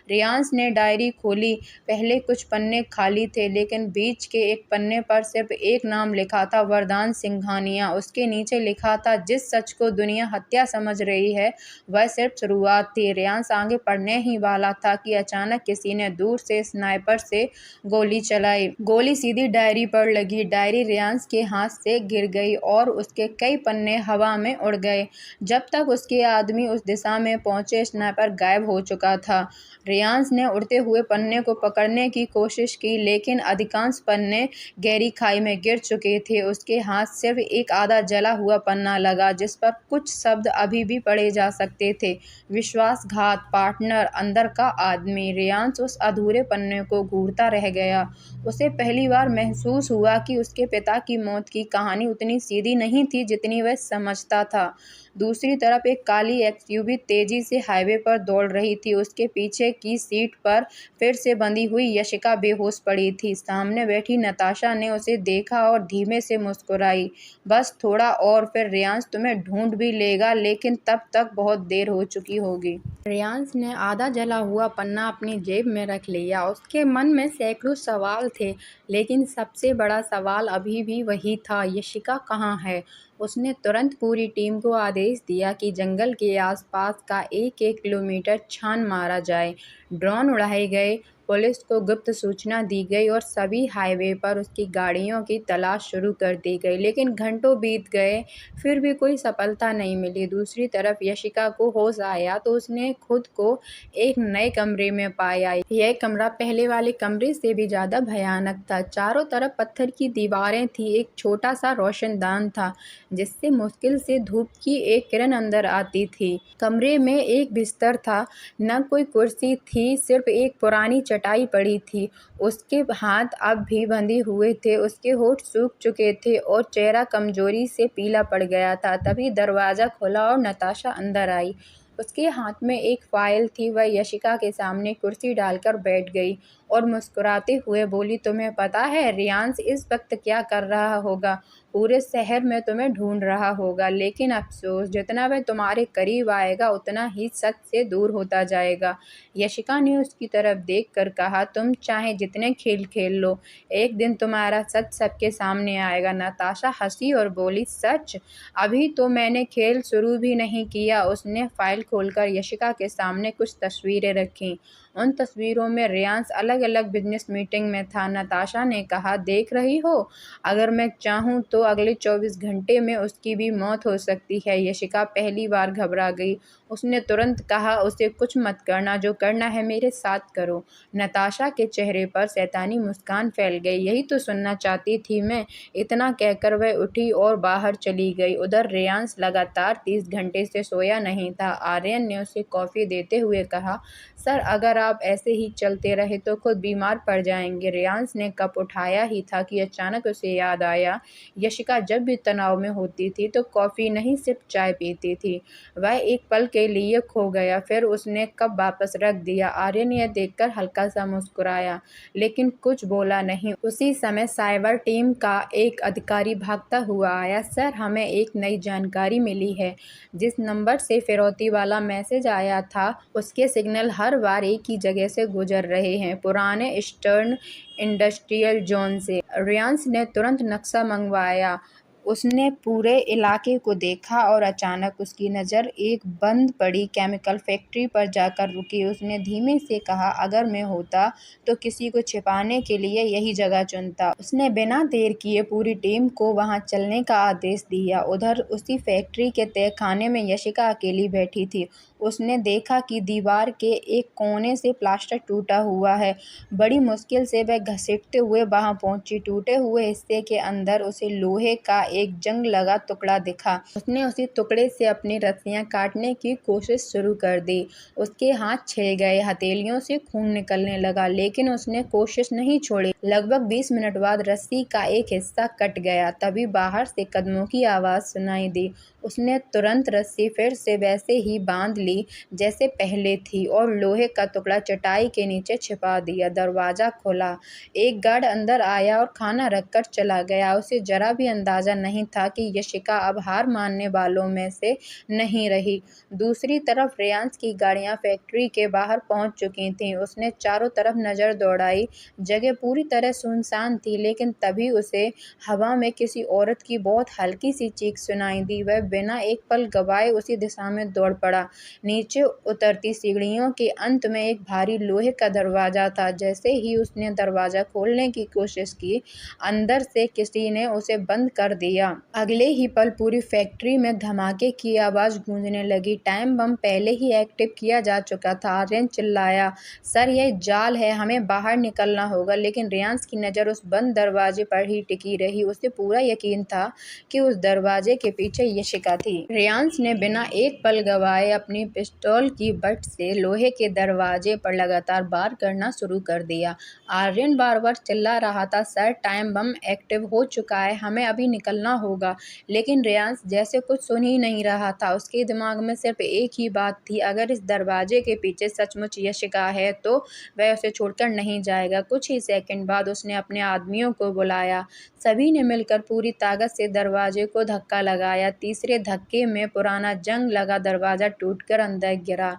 S1: रियांश ने डायरी खोली। पहले कुछ पन्ने खाली थे, लेकिन बीच के एक पन्ने पर सिर्फ एक नाम लिखा था, वरदान सिंघानिया। उसके नीचे लिखा था, जिस सच को दुनिया हत्या समझ रही है वह सिर्फ शुरुआत थी। रियांश आगे पढ़ने ही वाला था कि अचानक किसी ने दूर से स्नाइपर से गोली चलाई। गोली सीधी डायरी पर लगी। डायरी रियांश के हाथ से गिर गई और उसके कई पन्ने हवा में उड़ गए। जब तक उसके आदमी उस दिशा में पहुंचे, स्नाइपर गायब हो चुका था। रियांश ने उड़ते हुए पन्ने को पकड़ने की कोशिश की, लेकिन अधिकांश पन्ने गहरी खाई में गिर चुके थे। उसके हाथ सिर्फ एक आधा जला हुआ पन्ना लगा, जिस पर कुछ शब्द अभी भी पढ़े जा सकते थे, विश्वासघात, पार्टनर, अंदर का आदमी। रियांश उस अधूरे पन्ने को घूरता रह गया। उसे पहली बार महसूस हुआ कि उसके पिता की मौत की कहानी उतनी सीधी नहीं थी जितनी वह समझता था। दूसरी तरफ एक काली एक्सयूवी तेजी से हाईवे पर दौड़ रही थी। उसके पीछे की सीट पर फिर से बंधी हुई यशिका बेहोश पड़ी थी। सामने बैठी नताशा ने उसे देखा और धीमे से मुस्कुराई, बस थोड़ा और, फिर रियांश तुम्हें ढूंढ भी लेगा, लेकिन तब तक बहुत देर हो चुकी होगी। रियांश ने आधा जला हुआ पन्ना अपनी जेब में रख लिया। उसके मन में सैकड़ों सवाल थे, लेकिन सबसे बड़ा सवाल अभी भी वही था, यशिका कहाँ है? उसने तुरंत पूरी टीम को आदेश दिया कि जंगल के आसपास का 1-1 किलोमीटर छान मारा जाए। ड्रोन उड़ाए गए। पुलिस को गुप्त सूचना दी गई और सभी हाईवे पर उसकी गाड़ियों की तलाश शुरू कर दी गई, लेकिन घंटों बीत गए, फिर भी कोई सफलता नहीं मिली। दूसरी तरफ यशिका को होश आया तो उसने खुद को एक नए कमरे में पाया। यह कमरा पहले वाले कमरे से भी ज्यादा भयानक था। चारों तरफ पत्थर की दीवारें थी, एक छोटा सा रोशनदान था जिससे मुश्किल से धूप की एक किरण अंदर आती थी। कमरे में एक बिस्तर था, न कोई कुर्सी थी, सिर्फ एक पुरानी चटाई पड़ी थी। उसके हाथ अब भी बंधे हुए थे, उसके होठ सूख चुके थे और चेहरा कमजोरी से पीला पड़ गया था। तभी दरवाजा खुला और नताशा अंदर आई। उसके हाथ में एक फाइल थी। वह यशिका के सामने कुर्सी डालकर बैठ गई और मुस्कुराते हुए बोली, तुम्हें पता है रियांश इस वक्त क्या कर रहा होगा? पूरे शहर में तुम्हें ढूंढ रहा होगा, लेकिन अफसोस, जितना वह तुम्हारे करीब आएगा उतना ही सच से दूर होता जाएगा। यशिका ने उसकी तरफ देखकर कहा, तुम चाहे जितने खेल खेल लो, एक दिन तुम्हारा सच सबके सामने आएगा। नताशा हंसी और बोली, सच? अभी तो मैंने खेल शुरू भी नहीं किया। उसने फाइल खोलकर यशिका के सामने कुछ तस्वीरें रखीं। उन तस्वीरों में रियांश अलग अलग बिजनेस मीटिंग में था। नताशा ने कहा, देख रही हो, अगर मैं चाहूँ तो अगले 24 घंटे में उसकी भी मौत हो सकती है। यशिका पहली बार घबरा गई। उसने तुरंत कहा, उसे कुछ मत करना, जो करना है मेरे साथ करो। नताशा के चेहरे पर शैतानी मुस्कान फैल गई। यही तो सुनना चाहती थी मैं। इतना कहकर वह उठी और बाहर चली गई। उधर रियांश लगातार 30 घंटे से सोया नहीं था। आर्यन ने उसे कॉफी देते हुए कहा, सर, अगर आप ऐसे ही चलते रहे तो खुद बीमार पड़ जाएंगे। रियांश ने कप उठाया ही था कि अचानक उसे याद आया, यशिका जब भी तनाव में होती थी तो कॉफी नहीं सिर्फ चाय पीती थी। वह एक पल के लिए खो गया, फिर उसने कप वापस रख दिया। आर्यन यह देखकर हल्का सा मुस्कुराया, लेकिन कुछ बोला नहीं। उसी समय साइबर टीम का एक अधिकारी भागता हुआ आया, सर, हमें एक नई जानकारी मिली है। जिस नंबर से फिरौती वाला मैसेज आया था उसके सिग्नल हर बार एक ही जगह से गुजर रहे हैं, पुराने ईस्टर्न इंडस्ट्रियल जोन से। रियांश ने तुरंत नक्शा मंगवाया। उसने पूरे इलाके को देखा और अचानक उसकी नज़र एक बंद पड़ी केमिकल फैक्ट्री पर जाकर रुकी। उसने धीमे से कहा, अगर मैं होता तो किसी को छिपाने के लिए यही जगह चुनता। उसने बिना देर किए पूरी टीम को वहां चलने का आदेश दिया। उधर उसी फैक्ट्री के तहखाने में यशिका अकेली बैठी थी। उसने देखा कि दीवार के एक कोने से प्लास्टर टूटा हुआ है। बड़ी मुश्किल से वह घसीटते हुए वहां पहुंची। टूटे हुए हिस्से के अंदर उसे लोहे का एक जंग लगा टुकड़ा दिखा। उसने उसी टुकड़े से अपनी रस्सियां काटने की कोशिश शुरू कर दी। उसके हाथ छिल गए, हथेलियों से खून निकलने लगा, लेकिन उसने कोशिश नहीं छोड़ी। लगभग 20 मिनट बाद रस्सी का एक हिस्सा कट गया। तभी बाहर से कदमों की आवाज सुनाई दी। उसने तुरंत रस्सी फिर से वैसे ही बांध ली जैसे पहले थी और लोहे का टुकड़ा चटाई के नीचे छिपा दिया। दरवाजा खुला, एक गार्ड अंदर आया और खाना रखकर चला गया। उसे जरा भी अंदाजा नहीं था कि यशिका अब हार मानने वालों में से नहीं रही। दूसरी तरफ रियांश की गाड़ियां फैक्ट्री के बाहर पहुंच चुकी थीं। उसने चारों तरफ नजर दौड़ाई। जगह पूरी तरह सुनसान थी, लेकिन तभी उसे हवा में किसी औरत की बहुत हल्की सी चीख सुनाई दी। वह बिना एक पल गवाए उसी दिशा में दौड़ पड़ा। नीचे उतरती सीढ़ियों के अंत में एक भारी लोहे का दरवाजा था। जैसे ही उसने दरवाजा खोलने की कोशिश की, अंदर से किसी ने उसे बंद कर दिया। अगले ही पल पूरी फैक्ट्री में धमाके की आवाज गूंजने लगी। टाइम बम पहले ही एक्टिव किया जा चुका था। आर्यन चिल्लाया, सर, यह जाल है, हमें बाहर निकलना होगा। लेकिन रियांश की नजर उस बंद दरवाजे पर ही टिकी रही। उसे पूरा यकीन था कि उस दरवाजे के पीछे यशिका थी। रियांश ने बिना एक पल गवाए अपनी पिस्तौल की बट से लोहे के दरवाजे पर लगातार वार करना शुरू कर दिया। आर्यन बार बार चिल्ला रहा था, सर, टाइम बम एक्टिव हो चुका है, हमें अभी निकलना होगा। लेकिन रियांश जैसे कुछ सुन ही नहीं रहा था। उसके दिमाग में सिर्फ एक ही बात थी, अगर इस दरवाजे के पीछे सचमुच यशिका है तो वह उसे छोड़कर नहीं जाएगा। कुछ ही सेकंड बाद उसने अपने आदमियों को बुलाया। सभी ने मिलकर पूरी ताकत से दरवाजे को धक्का लगाया। तीसरे धक्के में पुराना जंग लगा दरवाजा टूटकर अंदर गिरा।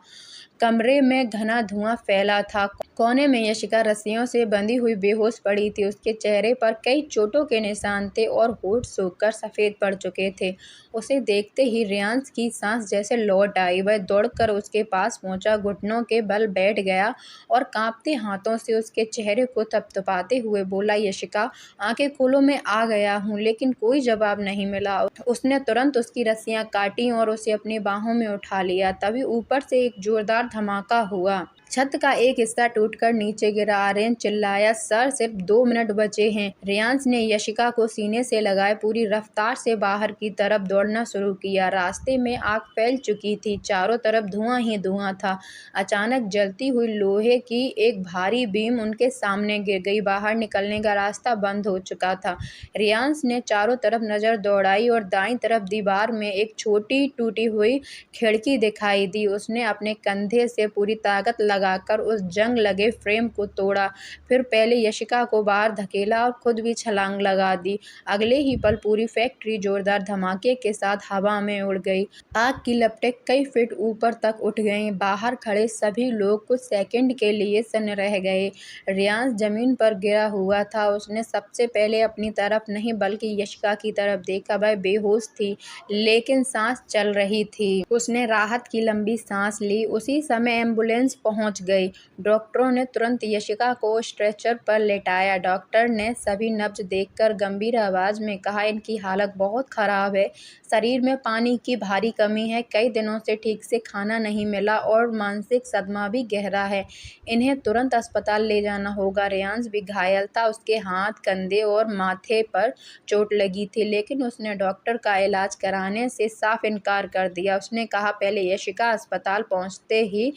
S1: कमरे में घना धुआं फैला था। कोने में यशिका रस्सियों से बंधी हुई बेहोश पड़ी थी। उसके चेहरे पर कई चोटों के निशान थे और होठ सूखकर सफ़ेद पड़ चुके थे। उसे देखते ही रेयांश की सांस जैसे लौट आई। वह दौड़कर उसके पास पहुंचा, घुटनों के बल बैठ गया और कांपते हाथों से उसके चेहरे को थपथपाते हुए बोला, यशिका, आंखें खोलो, मैं आ गया हूँ। लेकिन कोई जवाब नहीं मिला। उसने तुरंत उसकी रस्सियां काटी और उसे अपनी बाहों में उठा लिया। तभी ऊपर से एक जोरदार धमाका हुआ। छत का एक हिस्सा टूटकर नीचे गिरा। आर्यन चिल्लाया, सर, सिर्फ 2 मिनट बचे हैं। रेयांश ने यशिका को सीने से लगाए पूरी रफ्तार से बाहर की तरफ दौड़ना शुरू किया। रास्ते में आग फैल चुकी थी। चारों तरफ धुआं ही धुआं था। अचानक जलती हुई लोहे की एक भारी बीम उनके सामने गिर गई। बाहर निकलने का रास्ता बंद हो चुका था। रेयांश ने चारों तरफ नजर दौड़ाई और दाईं तरफ दीवार में एक छोटी टूटी हुई खिड़की दिखाई दी। उसने अपने कंधे से पूरी ताकत लगाकर उस जंग लगे फ्रेम को तोड़ा। फिर पहले यशिका को बाहर धकेला और खुद भी छलांग लगा दी। अगले ही पल पूरी फैक्ट्री जोरदार धमाके के साथ हवा में उड़ गई। आग की लपटें कई फीट ऊपर तक उठ गईं। बाहर खड़े सभी लोग कुछ सेकंड के लिए सन्न रह गए। रेयांश जमीन पर गिरा हुआ था। उसने सबसे पहले अपनी तरफ नहीं बल्कि यशिका की तरफ देखा। वह बेहोश थी लेकिन सांस चल रही थी। उसने राहत की लंबी सांस ली। उसी समय एम्बुलेंस पहुंच गई। डॉक्टरों ने तुरंत यशिका को स्ट्रेचर पर लेटाया। डॉक्टर ने सभी नब्ज देखकर गंभीर आवाज में कहा, इनकी हालत बहुत खराब है। शरीर में पानी की भारी कमी है। कई दिनों से ठीक से खाना नहीं मिला और मानसिक सदमा भी गहरा है। इन्हें तुरंत अस्पताल ले जाना होगा। रेयांश भी घायल था। उसके हाथ, कंधे और माथे पर चोट लगी थी, लेकिन उसने डॉक्टर का इलाज कराने से साफ इनकार कर दिया। उसने कहा, पहले यशिका। अस्पताल पहुंचते ही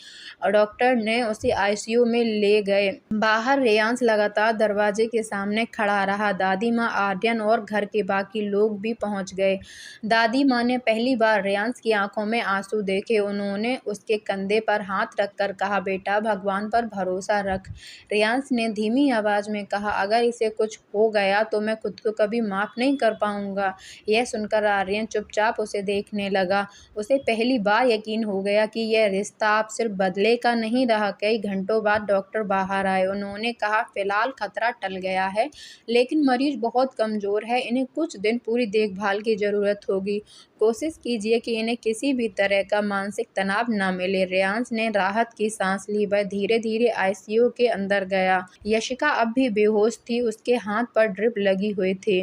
S1: डॉक्टर ने उसे आईसीयू में ले गए। बाहर रेयांश लगातार दरवाजे के सामने खड़ा रहा। दादी माँ, आर्यन और घर के बाकी लोग भी पहुंच गए। दादी माँ ने पहली बार रेयांश की आंखों में आंसू देखे। उन्होंने उसके कंधे पर हाथ रखकर कहा, बेटा, भगवान पर भरोसा रख। रेयांश ने धीमी आवाज में कहा, अगर इसे कुछ हो गया तो मैं खुद को कभी माफ नहीं कर पाऊंगा। यह सुनकर आर्यन चुपचाप उसे देखने लगा। उसे पहली बार यकीन हो गया कि यह रिश्ता अब सिर्फ बदले का नहीं रहा। कई घंटों बाद डॉक्टर बाहर आए। उन्होंने कहा, फिलहाल खतरा टल गया है, लेकिन मरीज बहुत कमजोर है। इन्हें कुछ दिन पूरी देखभाल की जरूरत होगी। कोशिश कीजिए कि इन्हें किसी भी तरह का मानसिक तनाव न मिले। रेयांश ने राहत की सांस ली। वह धीरे धीरे आईसीयू के अंदर गया। यशिका अब भी बेहोश थी। उसके हाथ पर ड्रिप लगी हुई थी।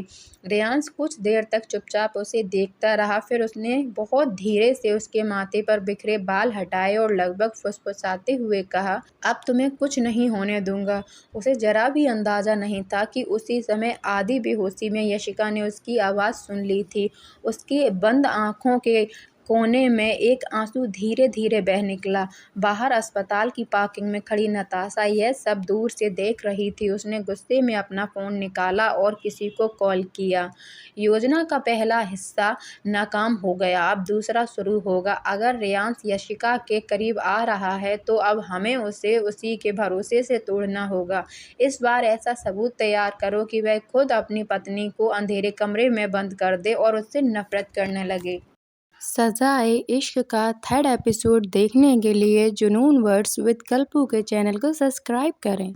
S1: रेयांश कुछ देर तक चुपचाप उसे देखता रहा। फिर उसने बहुत धीरे से उसके माथे पर बिखरे बाल हटाए और लगभग फुसफुसाते हुए कहा, अब तुम्हें कुछ नहीं होने दूंगा। उसे जरा भी अंदाजा नहीं था कि उसी समय आधी बेहोशी में यशिका ने उसकी आवाज़ सुन ली थी। उसकी बंद आंखों के कोने में एक आंसू धीरे धीरे बह निकला। बाहर अस्पताल की पार्किंग में खड़ी नताशा यह सब दूर से देख रही थी। उसने गुस्से में अपना फ़ोन निकाला और किसी को कॉल किया। योजना का पहला हिस्सा नाकाम हो गया। अब दूसरा शुरू होगा। अगर रेयांश यशिका के करीब आ रहा है तो अब हमें उसे उसी के भरोसे से तोड़ना होगा। इस बार ऐसा सबूत तैयार करो कि वह खुद अपनी पत्नी को अंधेरे कमरे में बंद कर दे और उससे नफरत करने लगे। सज़ाए-इश्क का 3rd एपिसोड देखने के लिए जुनून वर्ड्स विद कल्पू के चैनल को सब्सक्राइब करें।